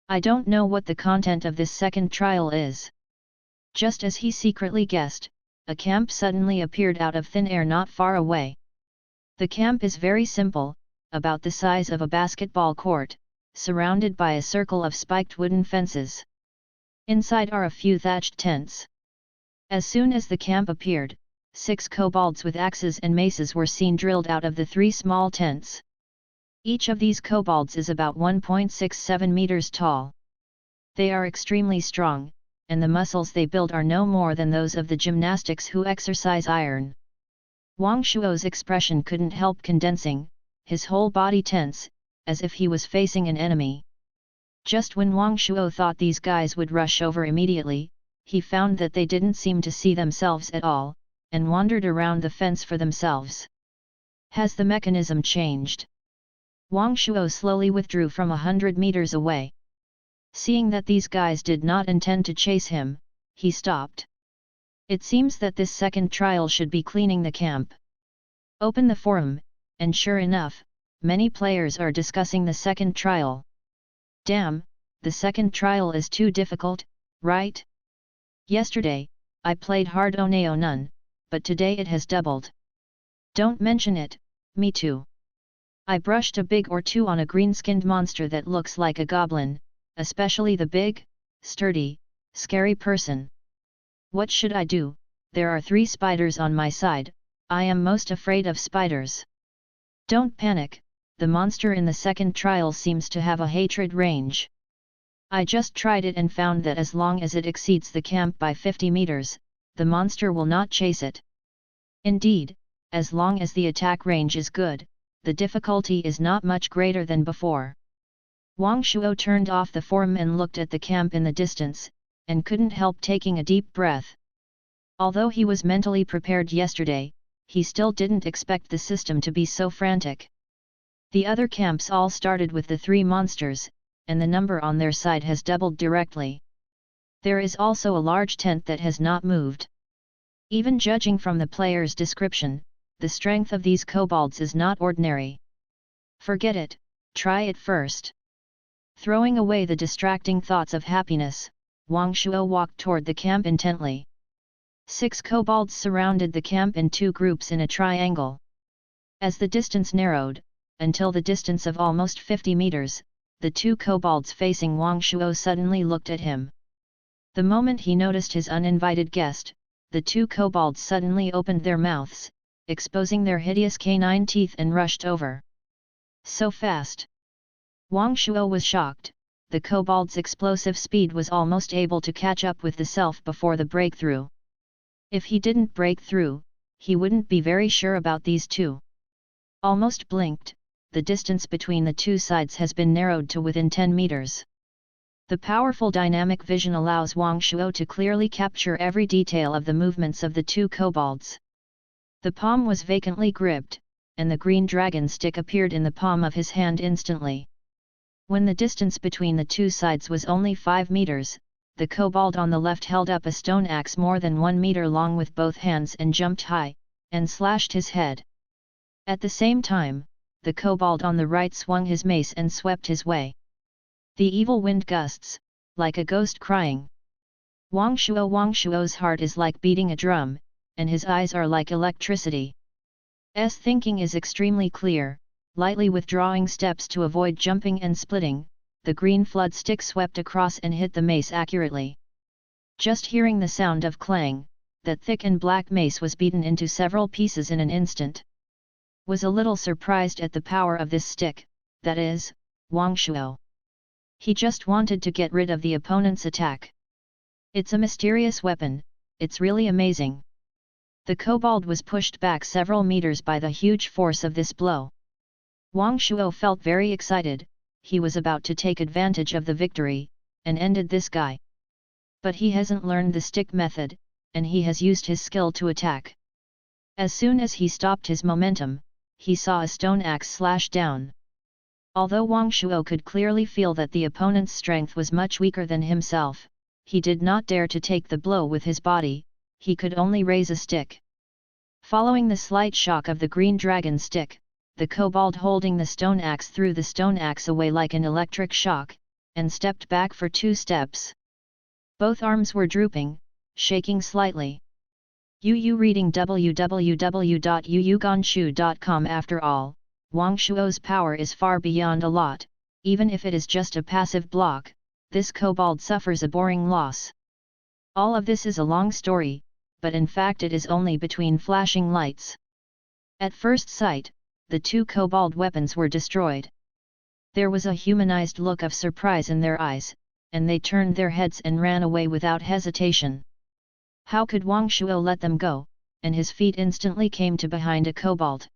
I don't know what the content of this second trial is. Just as he secretly guessed, a camp suddenly appeared out of thin air not far away. The camp is very simple, about the size of a basketball court, surrounded by a circle of spiked wooden fences. Inside are a few thatched tents. As soon as the camp appeared, 6 kobolds with axes and maces were seen drilled out of the 3 small tents. Each of these kobolds is about 1.67 meters tall. They are extremely strong, and the muscles they build are no more than those of the gymnastics who exercise iron. Wang Shuo's expression couldn't help condensing, his whole body tense, as if he was facing an enemy. Just when Wang Shuo thought these guys would rush over immediately, he found that they didn't seem to see themselves at all, and wandered around the fence for themselves. Has the mechanism changed? Wang Shuo slowly withdrew from 100 meters away. Seeing that these guys did not intend to chase him, he stopped. It seems that this second trial should be cleaning the camp. Open the forum, and sure enough, many players are discussing the second trial. Damn, the second trial is too difficult, right? Yesterday, I played hard Oneo none, but today it has doubled. Don't mention it, me too. I brushed a big or two on a green-skinned monster that looks like a goblin, especially the big, sturdy, scary person. What should I do? There are 3 spiders on my side, I am most afraid of spiders. Don't panic, the monster in the second trial seems to have a hatred range. I just tried it and found that as long as it exceeds the camp by 50 meters, the monster will not chase it. Indeed, as long as the attack range is good, the difficulty is not much greater than before. Wang Shuo turned off the forum and looked at the camp in the distance, and couldn't help taking a deep breath. Although he was mentally prepared yesterday, he still didn't expect the system to be so frantic. The other camps all started with the 3 monsters, and the number on their side has doubled directly. There is also a large tent that has not moved. Even judging from the player's description, the strength of these kobolds is not ordinary. Forget it, try it first. Throwing away the distracting thoughts of happiness, Wang Shuo walked toward the camp intently. 6 kobolds surrounded the camp in 2 groups in a triangle. As the distance narrowed, until the distance of almost 50 meters, the 2 kobolds facing Wang Shuo suddenly looked at him. The moment he noticed his uninvited guest, the 2 kobolds suddenly opened their mouths, exposing their hideous canine teeth and rushed over. So fast! Wang Shuo was shocked. The kobold's explosive speed was almost able to catch up with the self before the breakthrough. If he didn't break through, he wouldn't be very sure about these 2. Almost blinked, the distance between the 2 sides has been narrowed to within 10 meters. The powerful dynamic vision allows Wang Shuo to clearly capture every detail of the movements of the 2 kobolds. The palm was vacantly gripped, and the green dragon stick appeared in the palm of his hand instantly. When the distance between the 2 sides was only 5 meters, the kobold on the left held up a stone axe more than 1 meter long with both hands and jumped high, and slashed his head. At the same time, the kobold on the right swung his mace and swept his way. The evil wind gusts, like a ghost crying. Wang Shuo's heart is like beating a drum, and his eyes are like electricity. S thinking is extremely clear, lightly withdrawing steps to avoid jumping and splitting, the green flood stick swept across and hit the mace accurately. Just hearing the sound of clang, that thick and black mace was beaten into several pieces in an instant. Was a little surprised at the power of this stick, that is, Wang Shuo. He just wanted to get rid of the opponent's attack. It's a mysterious weapon, it's really amazing. The kobold was pushed back several meters by the huge force of this blow. Wang Shuo felt very excited, he was about to take advantage of the victory, and ended this guy. But he hasn't learned the stick method, and he has used his skill to attack. As soon as he stopped his momentum, he saw a stone axe slash down. Although Wang Shuo could clearly feel that the opponent's strength was much weaker than himself, he did not dare to take the blow with his body, he could only raise a stick. Following the slight shock of the green dragon stick, the kobold holding the stone axe threw the stone axe away like an electric shock, and stepped back for 2 steps. Both arms were drooping, shaking slightly. Yu reading www.yuyuganshu.com. After all, Wang Shuo's power is far beyond a lot, even if it is just a passive block, this kobold suffers a boring loss. All of this is a long story, but in fact it is only between flashing lights. At first sight, the 2 kobold weapons were destroyed. There was a humanized look of surprise in their eyes, and they turned their heads and ran away without hesitation. How could Wang Shuo let them go, and his feet instantly came to behind a kobold.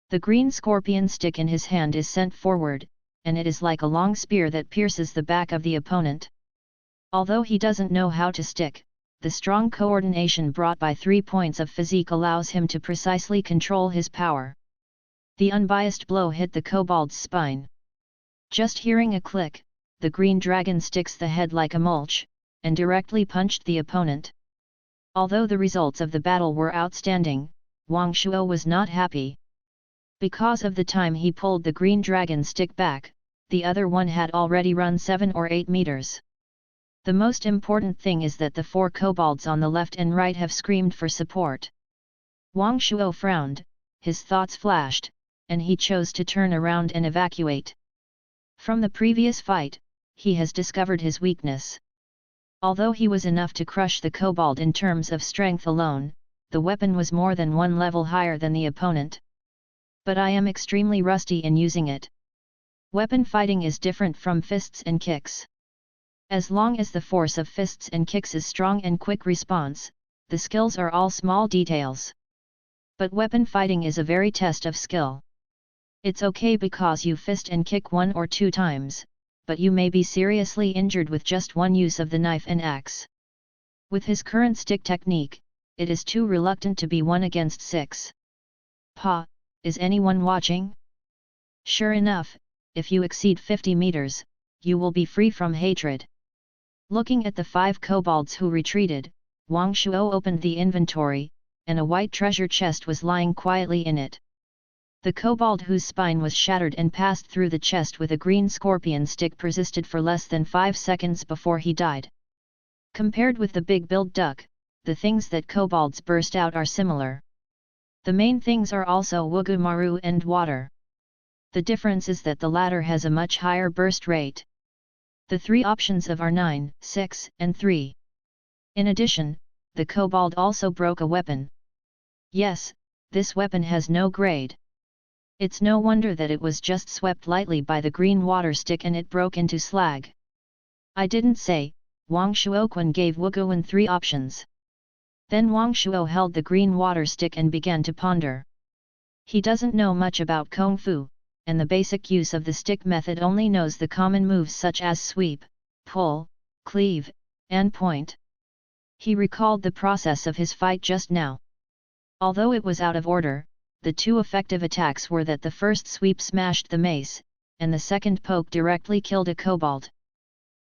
The green scorpion stick in his hand is sent forward, and it is like a long spear that pierces the back of the opponent. Although he doesn't know how to stick, the strong coordination brought by 3 points of physique allows him to precisely control his power. The unbiased blow hit the kobold's spine. Just hearing a click, the green dragon sticks the head like a mulch, and directly punched the opponent. Although the results of the battle were outstanding, Wang Shuo was not happy. Because of the time he pulled the green dragon stick back, the other one had already run 7 or 8 meters. The most important thing is that the 4 kobolds on the left and right have screamed for support. Wang Shuo frowned, his thoughts flashed, and he chose to turn around and evacuate. From the previous fight, he has discovered his weakness. Although he was enough to crush the kobold in terms of strength alone, the weapon was more than 1 level higher than the opponent. But I am extremely rusty in using it. Weapon fighting is different from fists and kicks. As long as the force of fists and kicks is strong and quick response, the skills are all small details. But weapon fighting is a very test of skill. It's okay because you fist and kick 1 or 2 times, but you may be seriously injured with just one use of the knife and axe. With his current stick technique, it is too reluctant to be 1 against 6. Pa, is anyone watching? Sure enough, if you exceed 50 meters, you will be free from hatred. Looking at the 5 kobolds who retreated, Wang Shuo opened the inventory, and a white treasure chest was lying quietly in it. The kobold whose spine was shattered and passed through the chest with a green scorpion stick persisted for less than 5 seconds before he died. Compared with the big-billed duck, the things that kobolds burst out are similar. The main things are also Wugumaru and water. The difference is that the latter has a much higher burst rate. The three options of are 9, 6, and 3. In addition, the kobold also broke a weapon. Yes, this weapon has no grade. It's no wonder that it was just swept lightly by the green water stick and it broke into slag. I didn't say. Wang Shuoquan gave Wuguan 3 options. Then Wang Shuo held the green water stick and began to ponder. He doesn't know much about Kung Fu, and the basic use of the stick method only knows the common moves such as sweep, pull, cleave, and point. He recalled the process of his fight just now. Although it was out of order, the 2 effective attacks were that the first sweep smashed the mace, and the second poke directly killed a kobold.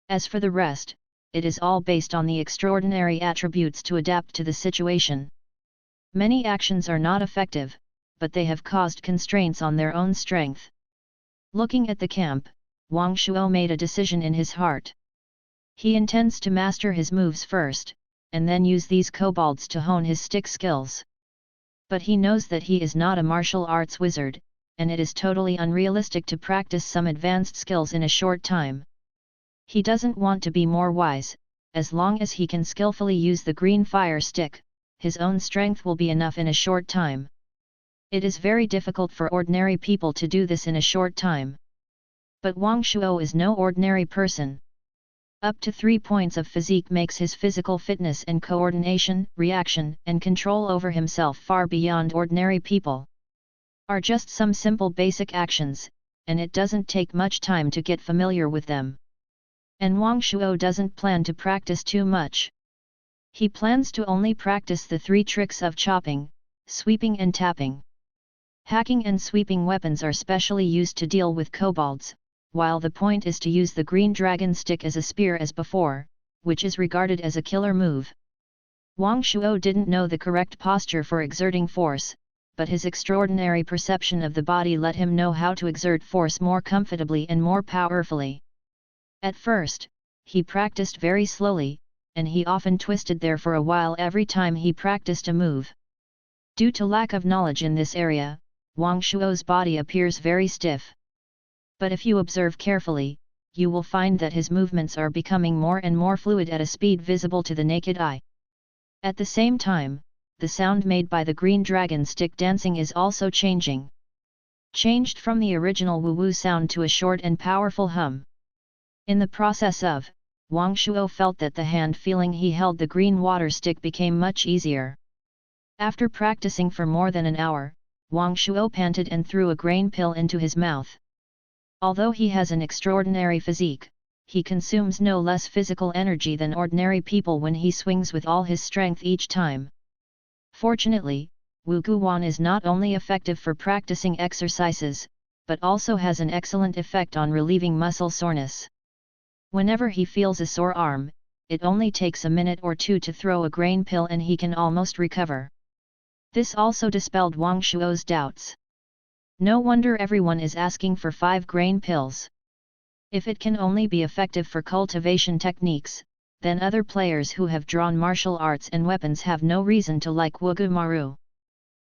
As for the rest, it is all based on the extraordinary attributes to adapt to the situation. Many actions are not effective, but they have caused constraints on their own strength. Looking at the camp, Wang Shuo made a decision in his heart. He intends to master his moves first, and then use these kobolds to hone his stick skills. But he knows that he is not a martial arts wizard, and it is totally unrealistic to practice some advanced skills in a short time. He doesn't want to be more wise. As long as he can skillfully use the green fire stick, his own strength will be enough in a short time. It is very difficult for ordinary people to do this in a short time. But Wang Shuo is no ordinary person. Up to 3 points of physique makes his physical fitness and coordination, reaction, and control over himself far beyond ordinary people. Are just some simple basic actions, and it doesn't take much time to get familiar with them. And Wang Shuo doesn't plan to practice too much. He plans to only practice the 3 tricks of chopping, sweeping and tapping. Hacking and sweeping weapons are specially used to deal with kobolds, while the point is to use the green dragon stick as a spear as before, which is regarded as a killer move. Wang Shuo didn't know the correct posture for exerting force, but his extraordinary perception of the body let him know how to exert force more comfortably and more powerfully. At first, he practiced very slowly, and he often twisted there for a while every time he practiced a move. Due to lack of knowledge in this area, Wang Shuo's body appears very stiff. But if you observe carefully, you will find that his movements are becoming more and more fluid at a speed visible to the naked eye. At the same time, the sound made by the green dragon stick dancing is also changing. Changed from the original woo-woo sound to a short and powerful hum. In the process of, Wang Shuo felt that the hand feeling he held the green water stick became much easier. After practicing for more than an hour, Wang Shuo panted and threw a grain pill into his mouth. Although he has an extraordinary physique, he consumes no less physical energy than ordinary people when he swings with all his strength each time. Fortunately, Wu Guan is not only effective for practicing exercises, but also has an excellent effect on relieving muscle soreness. Whenever he feels a sore arm, it only takes a minute or 2 to throw a grain pill and he can almost recover. This also dispelled Wang Shuo's doubts. No wonder everyone is asking for 5 grain pills. If it can only be effective for cultivation techniques, then other players who have drawn martial arts and weapons have no reason to like Wugumaru.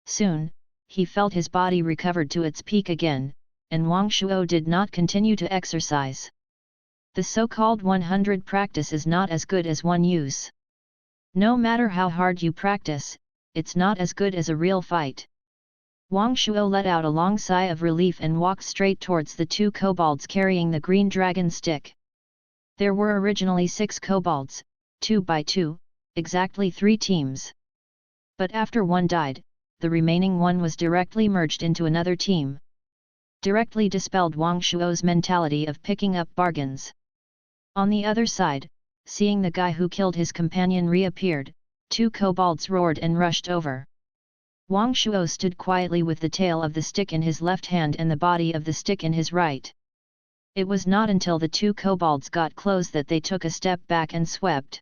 Soon, he felt his body recovered to its peak again, and Wang Shuo did not continue to exercise. The so-called 100 practice is not as good as one use. No matter how hard you practice, it's not as good as a real fight. Wang Shuo let out a long sigh of relief and walked straight towards the 2 kobolds carrying the green dragon stick. There were originally 6 kobolds, 2 by 2, exactly 3 teams. But after one died, the remaining one was directly merged into another team. Directly dispelled Wang Shuo's mentality of picking up bargains. On the other side, seeing the guy who killed his companion reappeared, 2 kobolds roared and rushed over. Wang Shuo stood quietly with the tail of the stick in his left hand and the body of the stick in his right. It was not until the 2 kobolds got close that they took a step back and swept.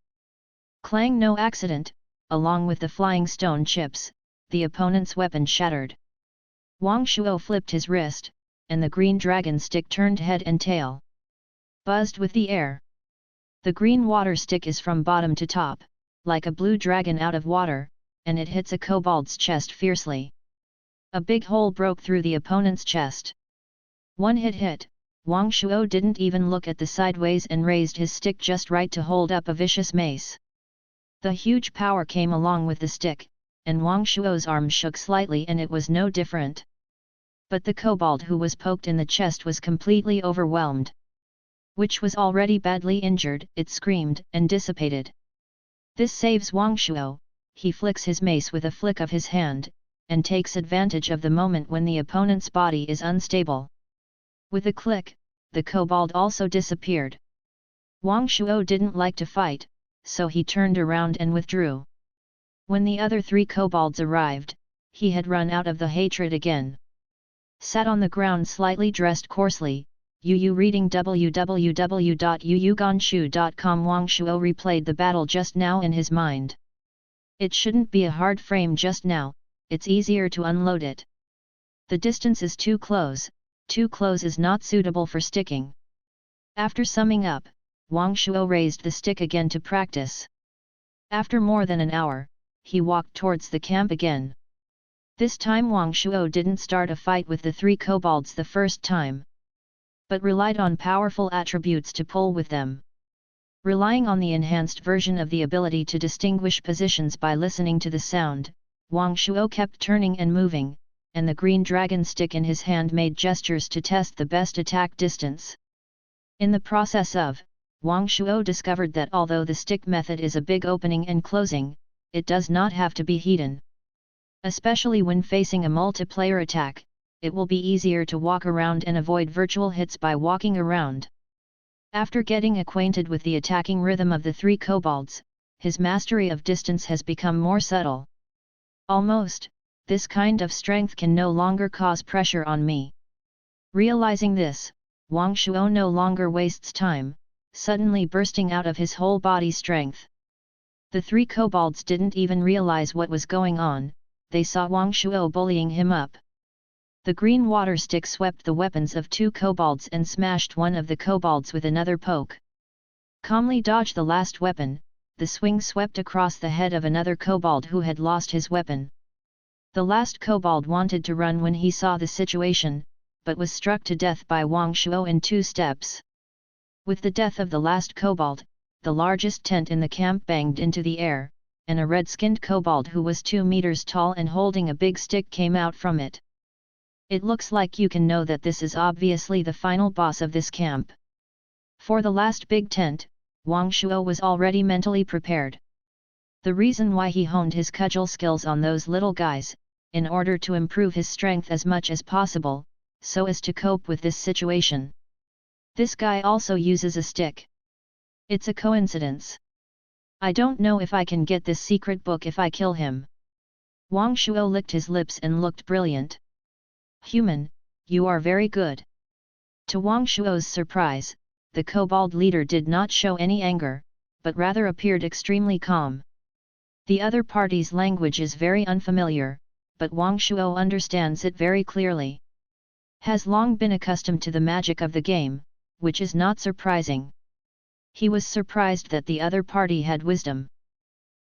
Clang! No accident, along with the flying stone chips, the opponent's weapon shattered. Wang Shuo flipped his wrist, and the green dragon stick turned head and tail. Buzzed with the air. The green water stick is from bottom to top, like a blue dragon out of water, and it hits a kobold's chest fiercely. A big hole broke through the opponent's chest. One hit, Wang Shuo didn't even look at the sideways and raised his stick just right to hold up a vicious mace. The huge power came along with the stick, and Wang Shuo's arm shook slightly and it was no different. But the kobold who was poked in the chest was completely overwhelmed. Which was already badly injured, it screamed and dissipated. This saves Wang Shuo. He flicks his mace with a flick of his hand, and takes advantage of the moment when the opponent's body is unstable. With a click, the kobold also disappeared. Wang Shuo didn't like to fight, so he turned around and withdrew. When the other 3 kobolds arrived, he had run out of the hatred again. Sat on the ground slightly dressed coarsely, Yu reading www.yuyuganshu.com. Wang Shuo replayed the battle just now in his mind. It shouldn't be a hard frame just now, it's easier to unload it. The distance is too close is not suitable for sticking. After summing up, Wang Shuo raised the stick again to practice. After more than an hour, he walked towards the camp again. This time Wang Shuo didn't start a fight with the 3 kobolds the first time, but relied on powerful attributes to pull with them. Relying on the enhanced version of the ability to distinguish positions by listening to the sound, Wang Shuo kept turning and moving, and the green dragon stick in his hand made gestures to test the best attack distance. In the process of, Wang Shuo discovered that although the stick method is a big opening and closing, it does not have to be hidden. Especially when facing a multiplayer attack, it will be easier to walk around and avoid virtual hits by walking around. After getting acquainted with the attacking rhythm of the 3 kobolds, his mastery of distance has become more subtle. Almost, this kind of strength can no longer cause pressure on me. Realizing this, Wang Shuo no longer wastes time, suddenly bursting out of his whole body strength. The 3 kobolds didn't even realize what was going on, they saw Wang Shuo bullying him up. The green water stick swept the weapons of 2 kobolds and smashed one of the kobolds with another poke. Calmly dodged the last weapon, the swing swept across the head of another kobold who had lost his weapon. The last kobold wanted to run when he saw the situation, but was struck to death by Wang Shuo in 2 steps. With the death of the last kobold, the largest tent in the camp banged into the air, and a red-skinned kobold who was 2 meters tall and holding a big stick came out from it. It looks like you can know that this is obviously the final boss of this camp. For the last big tent, Wang Shuo was already mentally prepared. The reason why he honed his cudgel skills on those little guys, in order to improve his strength as much as possible, so as to cope with this situation. This guy also uses a stick. It's a coincidence. I don't know if I can get this secret book if I kill him. Wang Shuo licked his lips and looked brilliant. Human, you are very good. To Wang Shuo's surprise, the kobold leader did not show any anger, but rather appeared extremely calm. The other party's language is very unfamiliar, but Wang Shuo understands it very clearly. Has long been accustomed to the magic of the game, which is not surprising. He was surprised that the other party had wisdom.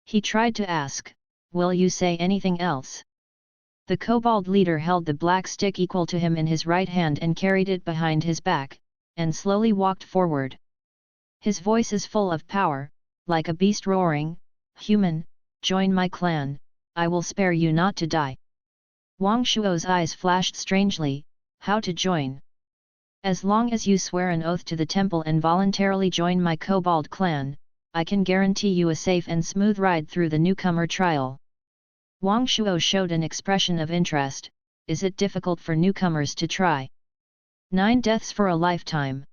He tried to ask, "Will you say anything else?" The kobold leader held the black stick equal to him in his right hand and carried it behind his back, and slowly walked forward. His voice is full of power, like a beast roaring, "Human, join my clan, I will spare you not to die." Wang Shuo's eyes flashed strangely, "How to join?" "As long as you swear an oath to the temple and voluntarily join my kobold clan, I can guarantee you a safe and smooth ride through the newcomer trial." Wang Shuo showed an expression of interest. "Is it difficult for newcomers to try?" 9 deaths for a lifetime.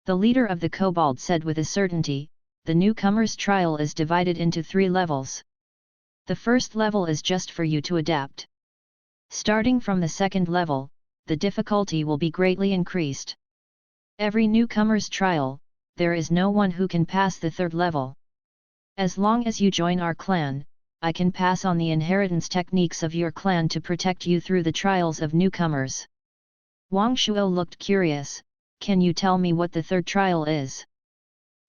The leader of the kobold said with a certainty, "The newcomer's trial is divided into 3 levels. The first level is just for you to adapt. Starting from the second level, the difficulty will be greatly increased. Every newcomer's trial, there is no one who can pass the third level. As long as you join our clan, I can pass on the inheritance techniques of your clan to protect you through the trials of newcomers." Wang Shuo looked curious, "Can you tell me what the third trial is?"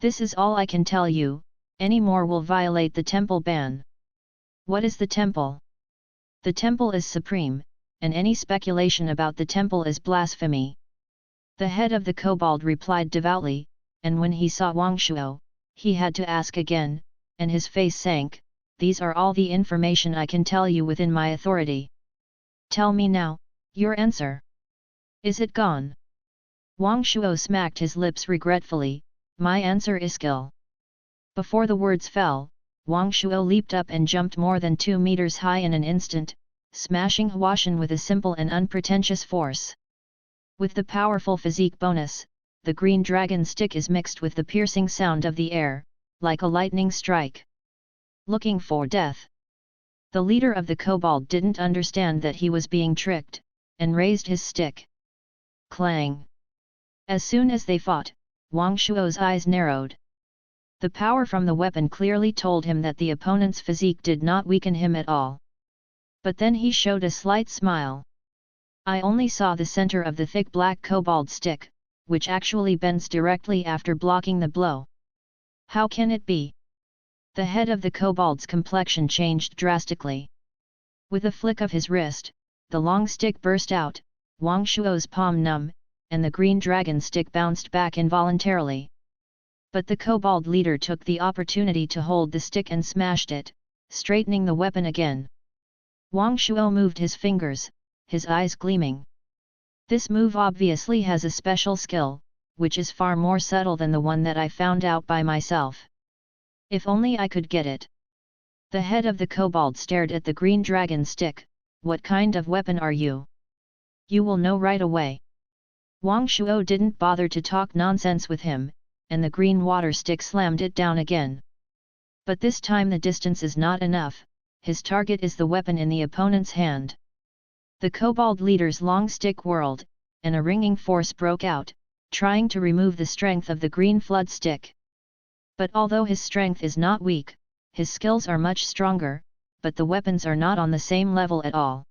This is all I can tell you, any more will violate the temple ban. What is the temple? The temple is supreme, and any speculation about the temple is blasphemy. The head of the kobold replied devoutly, and when he saw Wang Shuo, he had to ask again, and his face sank. These are all the information I can tell you within my authority. Tell me now, your answer. Is it gone? Wang Shuo smacked his lips regretfully. My answer is skill. Before the words fell, Wang Shuo leaped up and jumped more than 2 meters high in an instant, smashing Huashan with a simple and unpretentious force. With the powerful physique bonus, the green dragon stick is mixed with the piercing sound of the air, like a lightning strike. Looking for death. The leader of the kobold didn't understand that he was being tricked, and raised his stick. Clang! As soon as they fought, Wang Shuo's eyes narrowed. The power from the weapon clearly told him that the opponent's physique did not weaken him at all. But then he showed a slight smile. I only saw the center of the thick black kobold stick, which actually bends directly after blocking the blow. How can it be? The head of the kobold's complexion changed drastically. With a flick of his wrist, the long stick burst out, Wang Shuo's palm numb, and the green dragon stick bounced back involuntarily. But the kobold leader took the opportunity to hold the stick and smashed it, straightening the weapon again. Wang Shuo moved his fingers, his eyes gleaming. This move obviously has a special skill, which is far more subtle than the one that I found out by myself. If only I could get it. The head of the kobold stared at the green dragon stick. What kind of weapon are you? You will know right away. Wang Shuo didn't bother to talk nonsense with him, and the green water stick slammed it down again. But this time the distance is not enough, his target is the weapon in the opponent's hand. The kobold leader's long stick whirled, and a ringing force broke out, trying to remove the strength of the green flood stick. But although his strength is not weak, his skills are much stronger, but the weapons are not on the same level at all.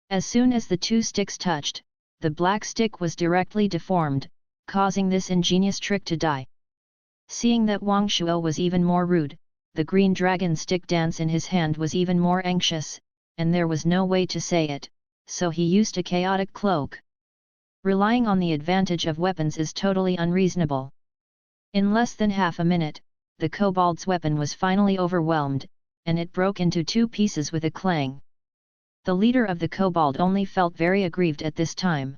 As soon as the two sticks touched, the black stick was directly deformed, causing this ingenious trick to die. Seeing that Wang Shuo was even more rude, the green dragon stick dance in his hand was even more anxious, and there was no way to say it, so he used a chaotic cloak. Relying on the advantage of weapons is totally unreasonable. In less than half a minute, the kobold's weapon was finally overwhelmed, and it broke into 2 pieces with a clang. The leader of the kobold only felt very aggrieved at this time.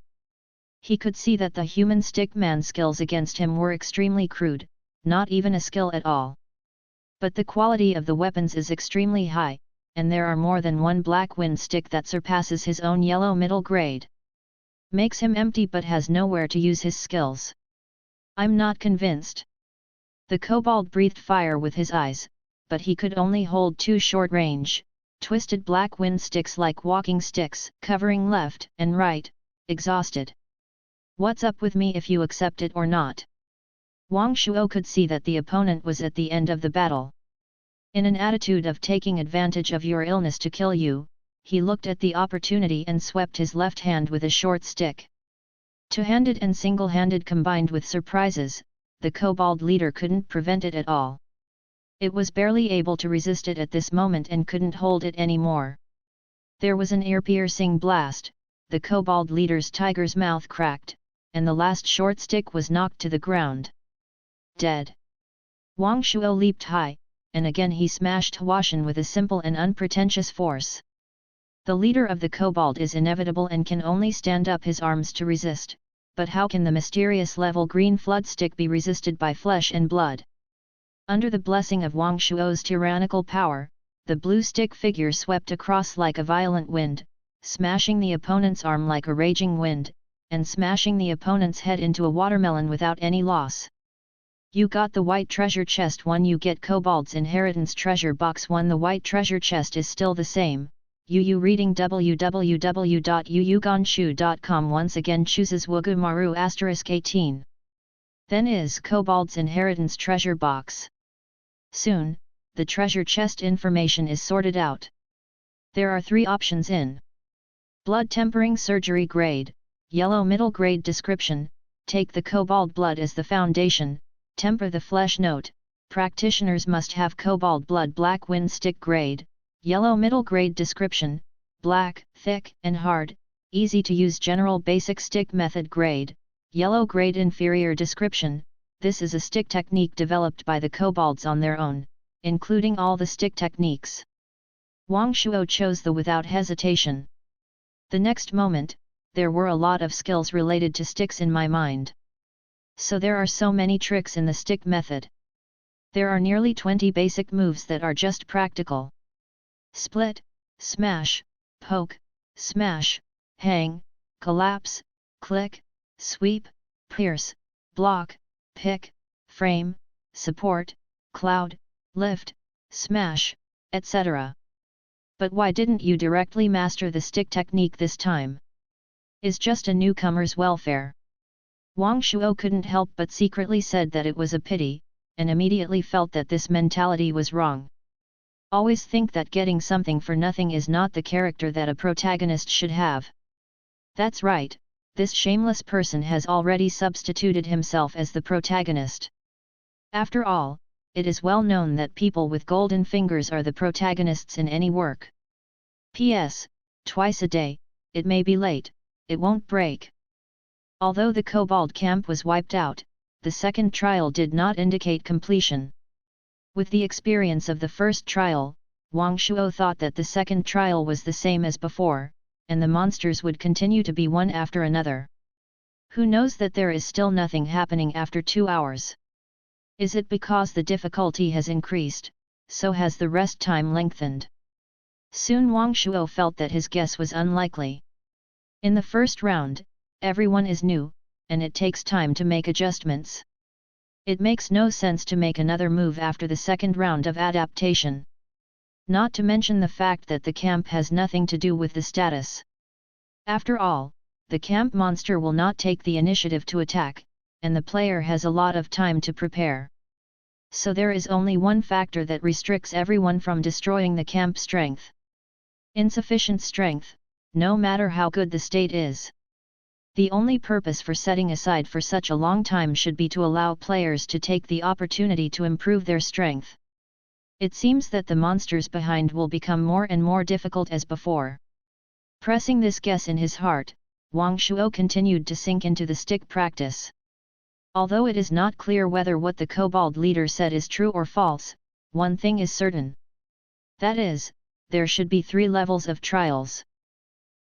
He could see that the human stickman's skills against him were extremely crude, not even a skill at all. But the quality of the weapons is extremely high, and there are more than one black wind stick that surpasses his own yellow middle grade. Makes him empty but has nowhere to use his skills. I'm not convinced. The kobold breathed fire with his eyes, but he could only hold 2 short-range, twisted black wind sticks like walking sticks, covering left and right, exhausted. What's up with me if you accept it or not? Wang Shuo could see that the opponent was at the end of the battle. In an attitude of taking advantage of your illness to kill you, he looked at the opportunity and swept his left hand with a short stick. Two-handed and single-handed combined with surprises, the kobold leader couldn't prevent it at all. It was barely able to resist it at this moment and couldn't hold it anymore. There was an ear-piercing blast, the kobold leader's tiger's mouth cracked, and the last short stick was knocked to the ground. Dead. Wang Shuo leaped high, and again he smashed Huashan with a simple and unpretentious force. The leader of the kobold is inevitable and can only stand up his arms to resist, but how can the mysterious level green flood stick be resisted by flesh and blood? Under the blessing of Wang Shuo's tyrannical power, the blue stick figure swept across like a violent wind, smashing the opponent's arm like a raging wind, and smashing the opponent's head into a watermelon without any loss. You got the white treasure chest 1. You get kobold's inheritance treasure box 1. The white treasure chest is still the same. Yu reading www.yuyuganshu.com once again chooses Wugumaru *18. Then is kobold's inheritance treasure box. Soon, the treasure chest information is sorted out. There are 3 options in blood tempering surgery grade, yellow middle grade description, take the kobold blood as the foundation, temper the flesh. Note, practitioners must have cobalt blood. Black wind stick grade, yellow middle grade. Description, black, thick and hard, easy to use. General basic stick method grade, yellow grade. Inferior. Description, this is a stick technique developed by the kobolds on their own, including all the stick techniques. Wang Shuo chose the without hesitation. The next moment, there were a lot of skills related to sticks in my mind. So there are so many tricks in the stick method. There are nearly 20 basic moves that are just practical. Split, smash, poke, smash, hang, collapse, click, sweep, pierce, block, pick, frame, support, cloud, lift, smash, etc. But why didn't you directly master the stick technique this time? Is just a newcomer's welfare. Wang Shuo couldn't help but secretly said that it was a pity, and immediately felt that this mentality was wrong. Always think that getting something for nothing is not the character that a protagonist should have. That's right, this shameless person has already substituted himself as the protagonist. After all, it is well known that people with golden fingers are the protagonists in any work. P.S. Twice a day, it may be late, it won't break. Although the kobold camp was wiped out, the second trial did not indicate completion. With the experience of the first trial, Wang Shuo thought that the second trial was the same as before, and the monsters would continue to be one after another. Who knows that there is still nothing happening after 2 hours? Is it because the difficulty has increased, so has the rest time lengthened? Soon Wang Shuo felt that his guess was unlikely. In the first round, everyone is new, and it takes time to make adjustments. It makes no sense to make another move after the second round of adaptation. Not to mention the fact that the camp has nothing to do with the status. After all, the camp monster will not take the initiative to attack, and the player has a lot of time to prepare. So there is only one factor that restricts everyone from destroying the camp: strength. Insufficient strength, no matter how good the state is. The only purpose for setting aside for such a long time should be to allow players to take the opportunity to improve their strength. It seems that the monsters behind will become more and more difficult as before. Pressing this guess in his heart, Wang Shuo continued to sink into the stick practice. Although it is not clear whether what the kobold leader said is true or false, one thing is certain. That is, there should be 3 levels of trials.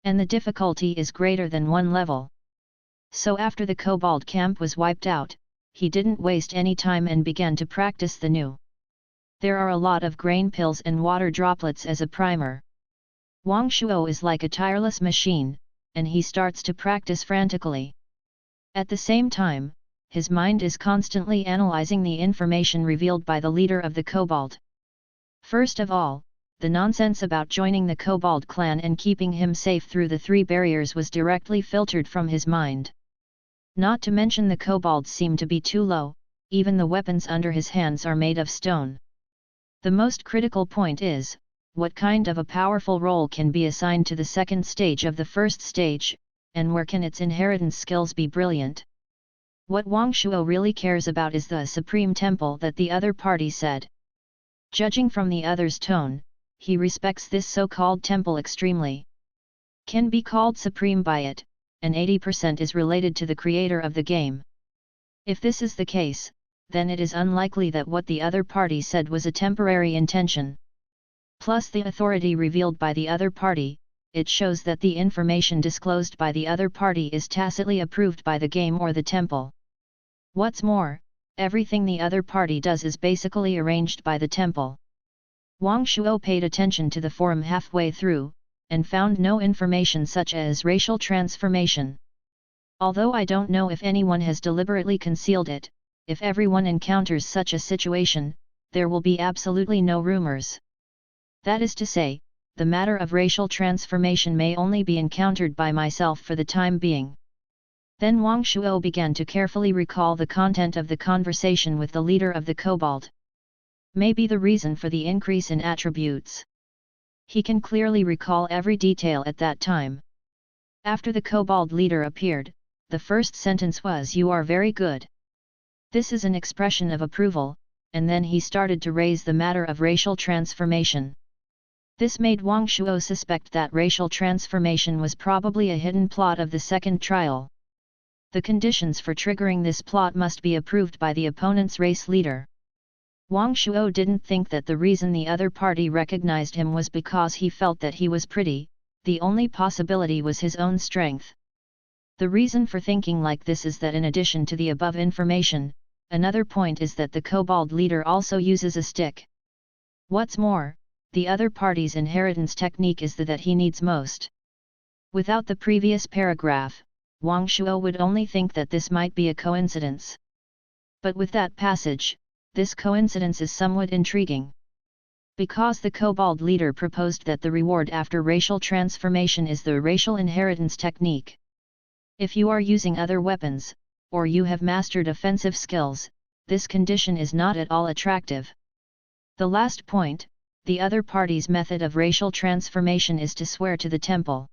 And the difficulty is greater than 1 level. So after the kobold camp was wiped out, he didn't waste any time and began to practice the new. There are a lot of grain pills and water droplets as a primer. Wang Shuo is like a tireless machine, and he starts to practice frantically. At the same time, his mind is constantly analyzing the information revealed by the leader of the kobold. First of all, the nonsense about joining the kobold clan and keeping him safe through the 3 barriers was directly filtered from his mind. Not to mention the kobolds seem to be too low, even the weapons under his hands are made of stone. The most critical point is, what kind of a powerful role can be assigned to the second stage of the first stage, and where can its inheritance skills be brilliant? What Wang Shuo really cares about is the supreme temple that the other party said. Judging from the other's tone, he respects this so-called temple extremely. Can be called supreme by it, and 80% is related to the creator of the game. If this is the case, then it is unlikely that what the other party said was a temporary intention. Plus the authority revealed by the other party, it shows that the information disclosed by the other party is tacitly approved by the game or the temple. What's more, everything the other party does is basically arranged by the temple. Wang Shuo paid attention to the forum halfway through, and found no information such as racial transformation. Although I don't know if anyone has deliberately concealed it, if everyone encounters such a situation, there will be absolutely no rumors. That is to say, the matter of racial transformation may only be encountered by myself for the time being. Then Wang Shuo began to carefully recall the content of the conversation with the leader of the kobold. Maybe the reason for the increase in attributes. He can clearly recall every detail at that time. After the kobold leader appeared, the first sentence was "You are very good." This is an expression of approval, and then he started to raise the matter of racial transformation. This made Wang Shuo suspect that racial transformation was probably a hidden plot of the second trial. The conditions for triggering this plot must be approved by the opponent's race leader. Wang Shuo didn't think that the reason the other party recognized him was because he felt that he was pretty. The only possibility was his own strength. The reason for thinking like this is that in addition to the above information, another point is that the kobold leader also uses a stick. What's more, the other party's inheritance technique is the that he needs most. Without the previous paragraph, Wang Shuo would only think that this might be a coincidence. But with that passage, this coincidence is somewhat intriguing. Because the kobold leader proposed that the reward after racial transformation is the racial inheritance technique. If you are using other weapons, or you have mastered offensive skills, this condition is not at all attractive. The last point, the other party's method of racial transformation is to swear to the temple.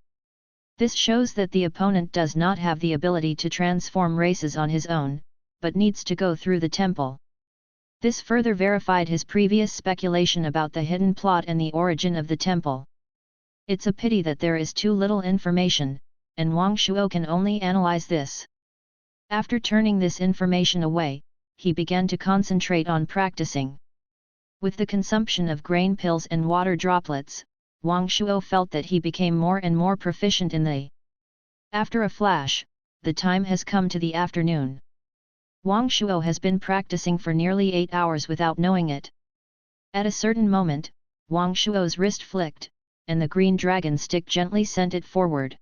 This shows that the opponent does not have the ability to transform races on his own, but needs to go through the temple. This further verified his previous speculation about the hidden plot and the origin of the temple. It's a pity that there is too little information, and Wang Shuo can only analyze this. After turning this information away, he began to concentrate on practicing. With the consumption of grain pills and water droplets, Wang Shuo felt that he became more and more proficient in the. After a flash, the time has come to the afternoon. Wang Shuo has been practicing for nearly 8 hours without knowing it. At a certain moment, Wang Shuo's wrist flicked, and the green dragon stick gently sent it forward.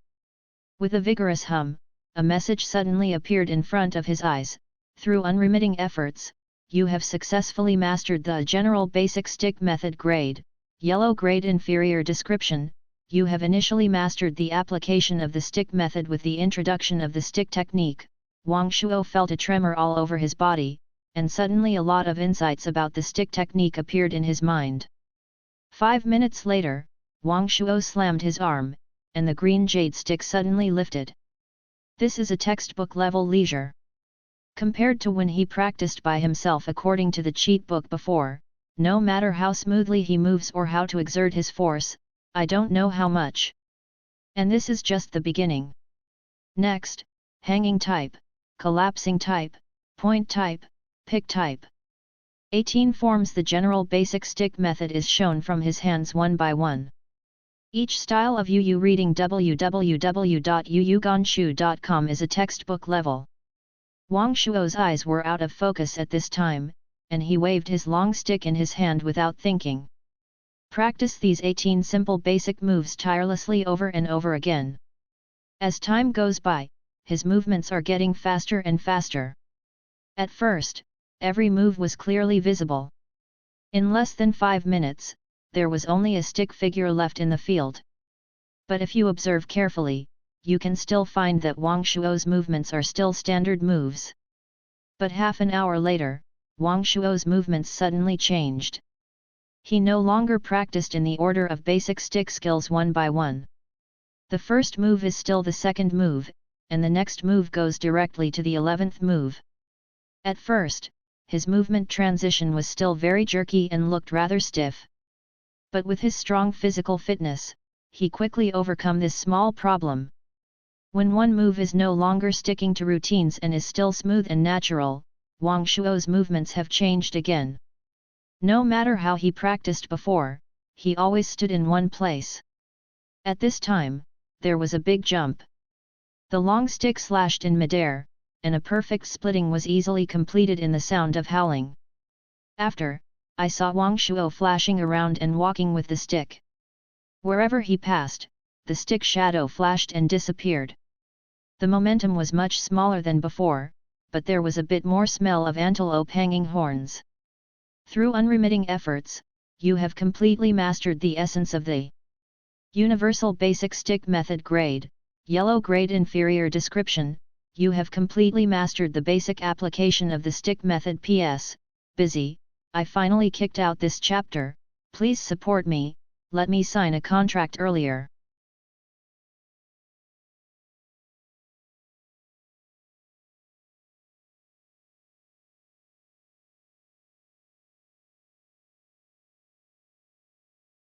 With a vigorous hum, a message suddenly appeared in front of his eyes. Through unremitting efforts, you have successfully mastered the general basic stick method grade, yellow grade inferior description. You have initially mastered the application of the stick method with the introduction of the stick technique. Wang Shuo felt a tremor all over his body, and suddenly a lot of insights about the stick technique appeared in his mind. 5 minutes later, Wang Shuo slammed his arm, and the green jade stick suddenly lifted. This is a textbook level leisure. Compared to when he practiced by himself according to the cheat book before, no matter how smoothly he moves or how to exert his force, I don't know how much. And this is just the beginning. Next, hanging type, collapsing type, point type, pick type. 18 forms. The general basic stick method is shown from his hands one by one. Each style of Yu reading www.yuyuganshu.com is a textbook level. Wang Shuo's eyes were out of focus at this time, and he waved his long stick in his hand without thinking. Practice these 18 simple basic moves tirelessly over and over again. As time goes by, his movements are getting faster and faster. At first, every move was clearly visible. In less than 5 minutes, there was only a stick figure left in the field. But if you observe carefully, you can still find that Wang Shuo's movements are still standard moves. But half an hour later, Wang Shuo's movements suddenly changed. He no longer practiced in the order of basic stick skills one by one. The first move is still the second move, and the next move goes directly to the 11th move. At first, his movement transition was still very jerky and looked rather stiff. But with his strong physical fitness, he quickly overcome this small problem. When one move is no longer sticking to routines and is still smooth and natural, Wang Shuo's movements have changed again. No matter how he practiced before, he always stood in one place. At this time, there was a big jump. The long stick slashed in midair, and a perfect splitting was easily completed in the sound of howling. After, I saw Wang Shuo flashing around and walking with the stick. Wherever he passed, the stick shadow flashed and disappeared. The momentum was much smaller than before, but there was a bit more smell of antelope hanging horns. Through unremitting efforts, you have completely mastered the essence of the universal basic stick method grade, yellow grade inferior description. You have completely mastered the basic application of the stick method. PS, busy, I finally kicked out this chapter, please support me, let me sign a contract earlier.